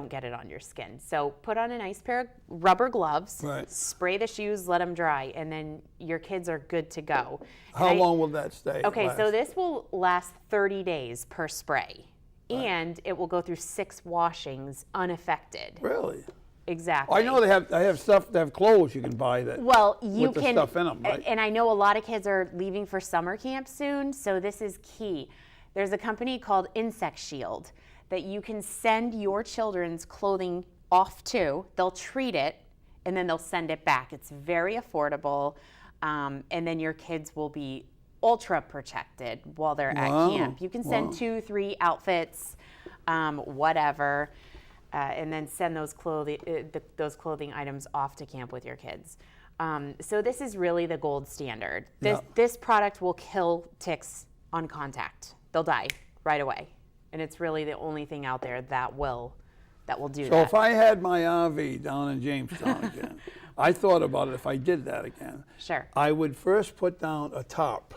get it on your skin. So put on a nice pair of rubber gloves, Right. spray the shoes, let them dry, and then your kids are good to go. How long will that stay? Okay, so last? this will last 30 days per spray, and it will go through 6 washings unaffected. Really? Exactly. I know they have stuff, they have clothes you can buy that. Well, you with the can, stuff in 'em, right? and I know a lot of kids are leaving for summer camp soon, so this is key. There's a company called Insect Shield that you can send your children's clothing off to. They'll treat it, and then they'll send it back. It's very affordable, and then your kids will be ultra protected while they're Wow, at camp. You can send wow. 2, 3 outfits, whatever. And then send those clothing items off to camp with your kids. So this is really the gold standard. This product will kill ticks on contact. they'll die right away. And it's really the only thing out there that will do So that. if I had my RV down in Jamestown again, I thought about it if I did that again. Sure. I would first put down a tarp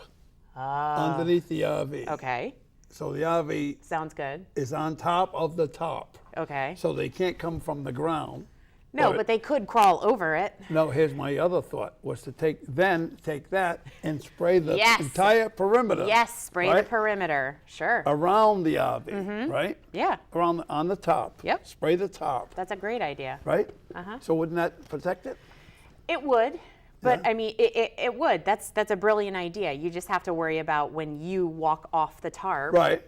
underneath the RV. Okay. So the RV Sounds good. is on top of the tarp. Okay. So they can't come from the ground. No, but they could crawl over it. No, here's my other thought, was to take that and spray the Yes. entire perimeter. Yes, spray the right? perimeter. Sure. Around the RV, right? Yeah, On the top. Yep. Spray the top, that's a great idea. right? Uh-huh. So wouldn't that protect it? It would, but Yeah. I mean, it would. That's a brilliant idea. You just have to worry about when you walk off the tarp Right.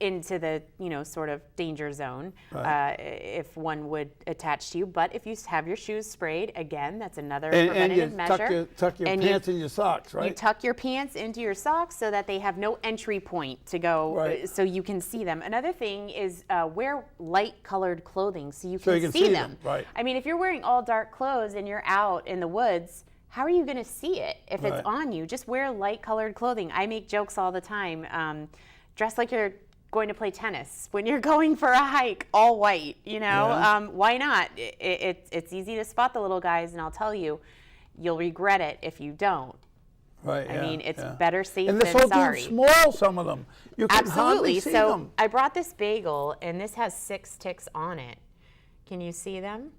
into the, sort of danger zone, Right. if one would attach to you. But if you have your shoes sprayed, again, that's another And preventative you measure. tuck your And pants in your socks, right? You tuck your pants into your socks so that they have no entry point to go, Right. so you can see them. Another thing is wear light colored clothing so you So can, you can see them. them, right. I mean, if you're wearing all dark clothes and you're out in the woods, how are you going to see it if Right. it's on you? Just wear light colored clothing. I make jokes all the time. Dress like you're going to play tennis. When you're going for a hike, all white, Yeah. why not? It's easy to spot the little guys, and I'll tell you, you'll regret it if you don't. Right, I yeah, mean, it's yeah. better safe And they're than so sorry. damn small, some of them. You can Absolutely. hardly see So them. I brought this bagel, and this has 6 ticks on it. Can you see them?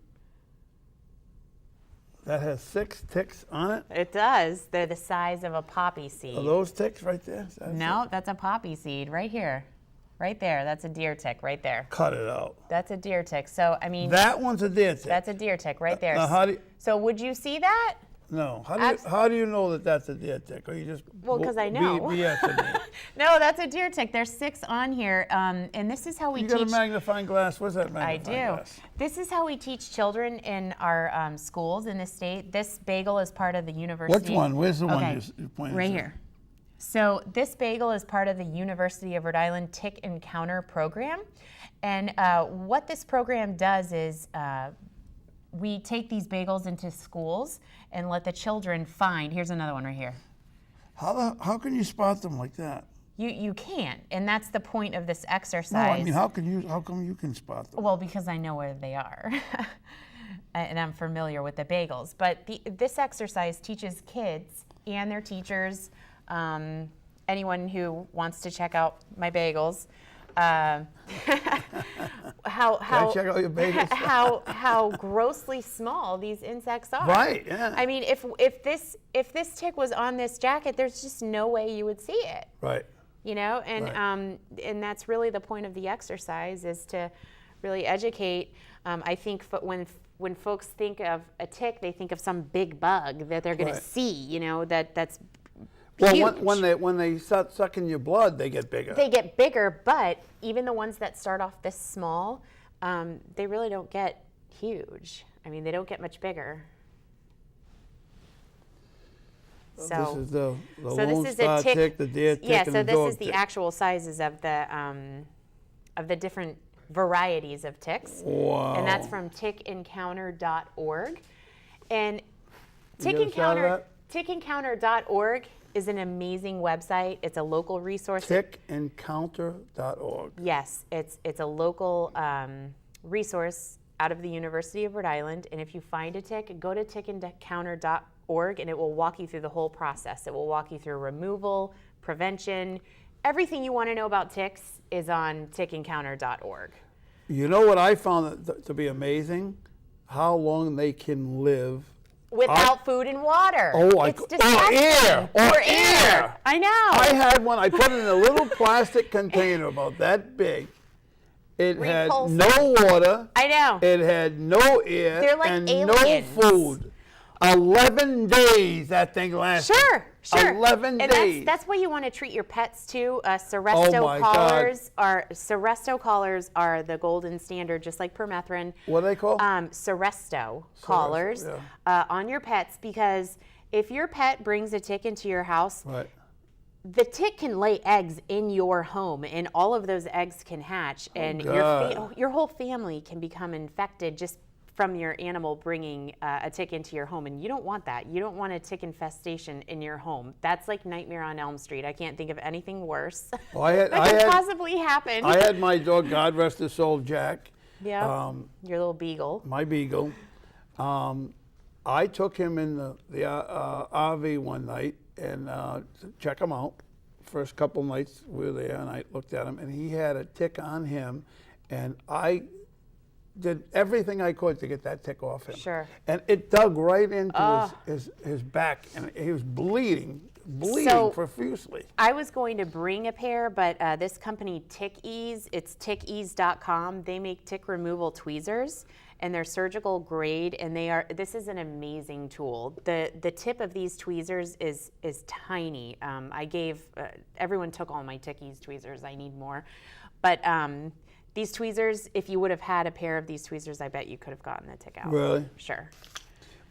That has 6 ticks on it. It does. They're the size of a poppy seed. Are those ticks right there? Is that No, that's a poppy seed right here. Right there. That's a deer tick right there. Cut it out. That's a deer tick. So, I mean, That one's a deer tick. that's a deer tick right there. Now, how do you, So would you see that? no, Abs- how do you know that that's a deer tick? Or you just Well, 'cause I know. BSing me? No, that's a deer tick. There's 6 on here. And this is how we You teach. got a magnifying glass? Where's that I magnifying do. glass? This is how we teach children in our schools in the state. This bagel is part of the university. Which one? Where's the one Okay, you're pointing right to? here. So this bagel is part of the University of Rhode Island Tick Encounter program. And what this program does is we take these bagels into schools and let the children find, here's another one right here. How can you spot them like that? You can't, and that's the point of this exercise. No, I mean, how come you can spot them? Well, because I know where they are. And I'm familiar with the bagels. But this exercise teaches kids and their teachers, anyone who wants to check out my bagels, how Can I check out your bagels? how grossly small these insects are. Right, yeah. I mean, if this tick was on this jacket, there's just no way you would see it. Right. And Right. And that's really the point of the exercise, is to really educate. I think when folks think of a tick, they think of some big bug that they're going Right. to see. That's Well, huge. when they start sucking your blood, they get bigger. They get bigger, but even the ones that start off this small, they really don't get huge. I mean, they don't get much bigger. This is the So Lone this is Star a tick. tick, the deer tick, Yeah, and so the this dog is the tick. actual sizes of the different varieties of ticks. Wow. And that's from tickencounter.org. And You get a shot of that? tickencounter.org is an amazing website. It's a local resource. Tickencounter.org. Yes, it's a local resource out of the University of Rhode Island. And if you find a tick, go to tickencounter.org and it will walk you through the whole process. It will walk you through removal, prevention. Everything you want to know about ticks is on tickencounter.org. You know what I found to be amazing? How long they can live. Without food and water. Oh, it's or disgusting. air. Or air. I know. I had one. I put it in a little plastic container about that big. It had Repulsive. no water. I know. It had no air. They're like and aliens. no food. 11 days that thing lasted. Sure. 11 and days. That's why you want to treat your pets too. Seresto Oh my collars are the golden standard, just like permethrin. What are they called? Seresto collars yeah. on your pets, because if your pet brings a tick into your house, Right. the tick can lay eggs in your home, and all of those eggs can hatch, and God. your whole family can become infected just from your animal bringing a tick into your home, and you don't want that. You don't want a tick infestation in your home. That's like Nightmare on Elm Street. I can't think of anything worse Well, that could possibly happen. I had my dog, God rest his soul, Jack. Yeah, your little beagle. My beagle. I took him in the RV one night and to check him out. First couple nights we were there, and I looked at him, and he had a tick on him, and I did everything I could to get that tick off him. Sure. And it dug right into his back, and he was bleeding So- profusely. I was going to bring a pair, but this company Tick Ease, it's tickease.com. They make tick removal tweezers, and they're surgical grade, and this is an amazing tool. The tip of these tweezers is tiny. I gave everyone took all my Tick Ease tweezers. I need more, but these tweezers, if you would have had a pair of these tweezers, I bet you could have gotten the tick out. Really? Sure.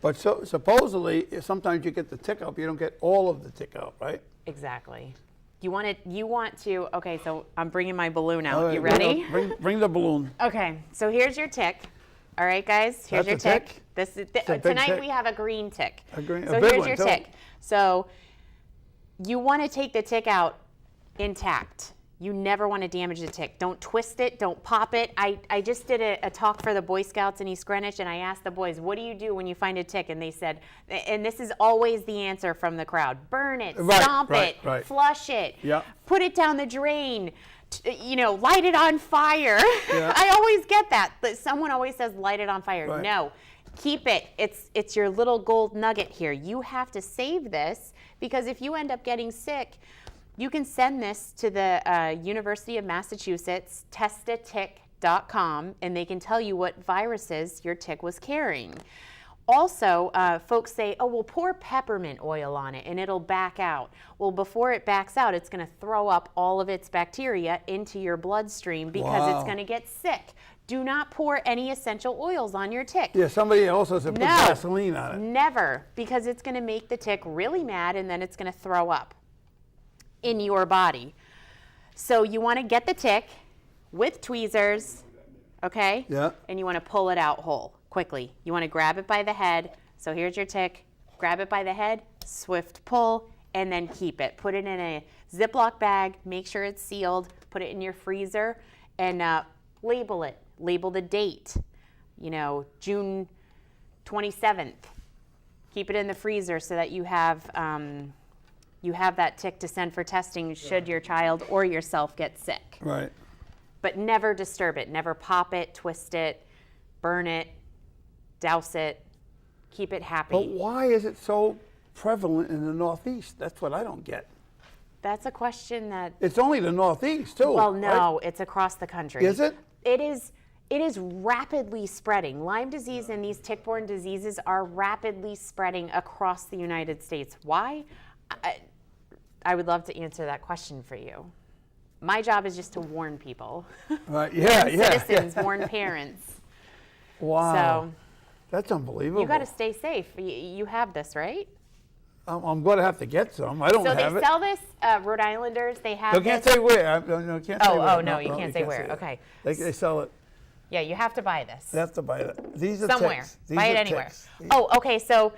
But supposedly, sometimes you get the tick out, but you don't get all of the tick out, right? Exactly. You want to. Okay, so I'm bringing my balloon out. All right, You ready? Bring the balloon. Okay, so here's your tick. All right, guys, here's That's your a tick. tick? This is a big tonight tick. we have a green tick. A big so here's one, your too. tick. So you want to take the tick out intact. You never want to damage the tick. Don't twist it. Don't pop it. I just did a talk for the Boy Scouts in East Greenwich, and I asked the boys, what do you do when you find a tick? And they said, and this is always the answer from the crowd, burn it, Right, stomp right, it, right. flush it, Yeah. put it down the drain, light it on fire. Yeah. I always get that. Someone always says, light it on fire. Right. No, keep it. It's your little gold nugget here. You have to save this, because if you end up getting sick, you can send this to the University of Massachusetts, testatick.com, and they can tell you what viruses your tick was carrying. Also, folks say, oh, well, pour peppermint oil on it and it'll back out. Well, before it backs out, it's going to throw up all of its bacteria into your bloodstream because it's Wow. going to get sick. Do not pour any essential oils on your tick. Yeah, somebody also said put No. gasoline on it. Never, because it's going to make the tick really mad and then it's going to throw up in your body. So you want to get the tick with tweezers, okay? Yeah. And you want to pull it out whole quickly. You want to grab it by the head. So here's your tick. Grab it by the head, swift pull, and then keep it. Put it in a Ziploc bag. Make sure it's sealed. Put it in your freezer and label it. Label the date. June 27th. Keep it in the freezer so that you have that tick to send for testing should your child or yourself get sick. Right. But never disturb it. Never pop it, twist it, burn it, douse it. Keep it happy. But why is it so prevalent in the Northeast? That's what I don't get. That's a question that, It's only the Northeast, too. well, right? no, it's across the country. Is it? It is rapidly spreading. Lyme disease and these tick-borne diseases are rapidly spreading across the United States. Why? I would love to answer that question for you. My job is just to warn people. Right. Yeah, warn yeah. citizens, warn parents. Wow. So That's unbelievable. you got to stay safe. You have this, right? I'm going to have to get some. I don't So have they it. sell this, Rhode Islanders. They have You can't this. say where. No, can't say Oh, where. no, you can't say where. that. Okay. They sell it. Yeah, you have to buy this. They have to buy it. These are Somewhere. ticks. These Buy are it anywhere. ticks. Oh, okay. So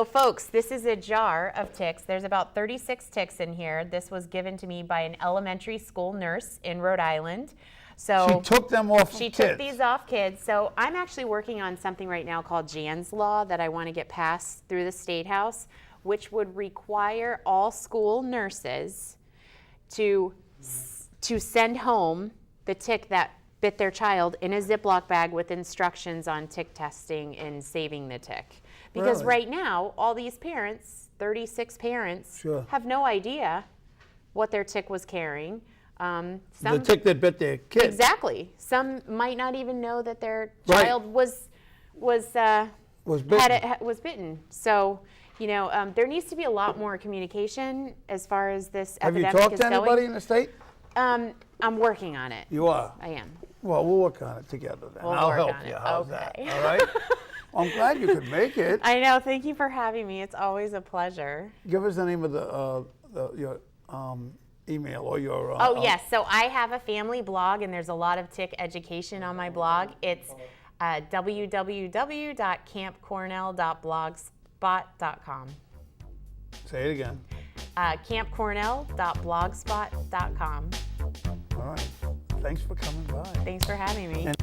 folks, this is a jar of ticks. There's about 36 ticks in here. This was given to me by an elementary school nurse in Rhode Island. So She took them off she of took kids. these off kids. So I'm actually working on something right now called Jan's Law that I want to get passed through the State House, which would require all school nurses to send home the tick that bit their child in a Ziploc bag with instructions on tick testing and saving the tick. Because Really? right now, all these parents, 36 parents, Sure. have no idea what their tick was carrying. The Some tick that bit their kids. Exactly. Some might not even know that their Right. child was Was bitten. was bitten. So, there needs to be a lot more communication as far as this Have you epidemic talked is to anybody going. in the state? I'm working on it. You are. I am. Well, we'll work on it together then. We'll I'll work help on you. it. How's Okay. that? All right? I'm glad you could make it. I know. Thank you for having me. It's always a pleasure. Give us the name of your email or your. Oh, yes. So I have a family blog, and there's a lot of tick education on my blog. It's www.campcornell.blogspot.com. Say it again. Campcornell.blogspot.com. All right. Thanks for coming by. Thanks for having me. And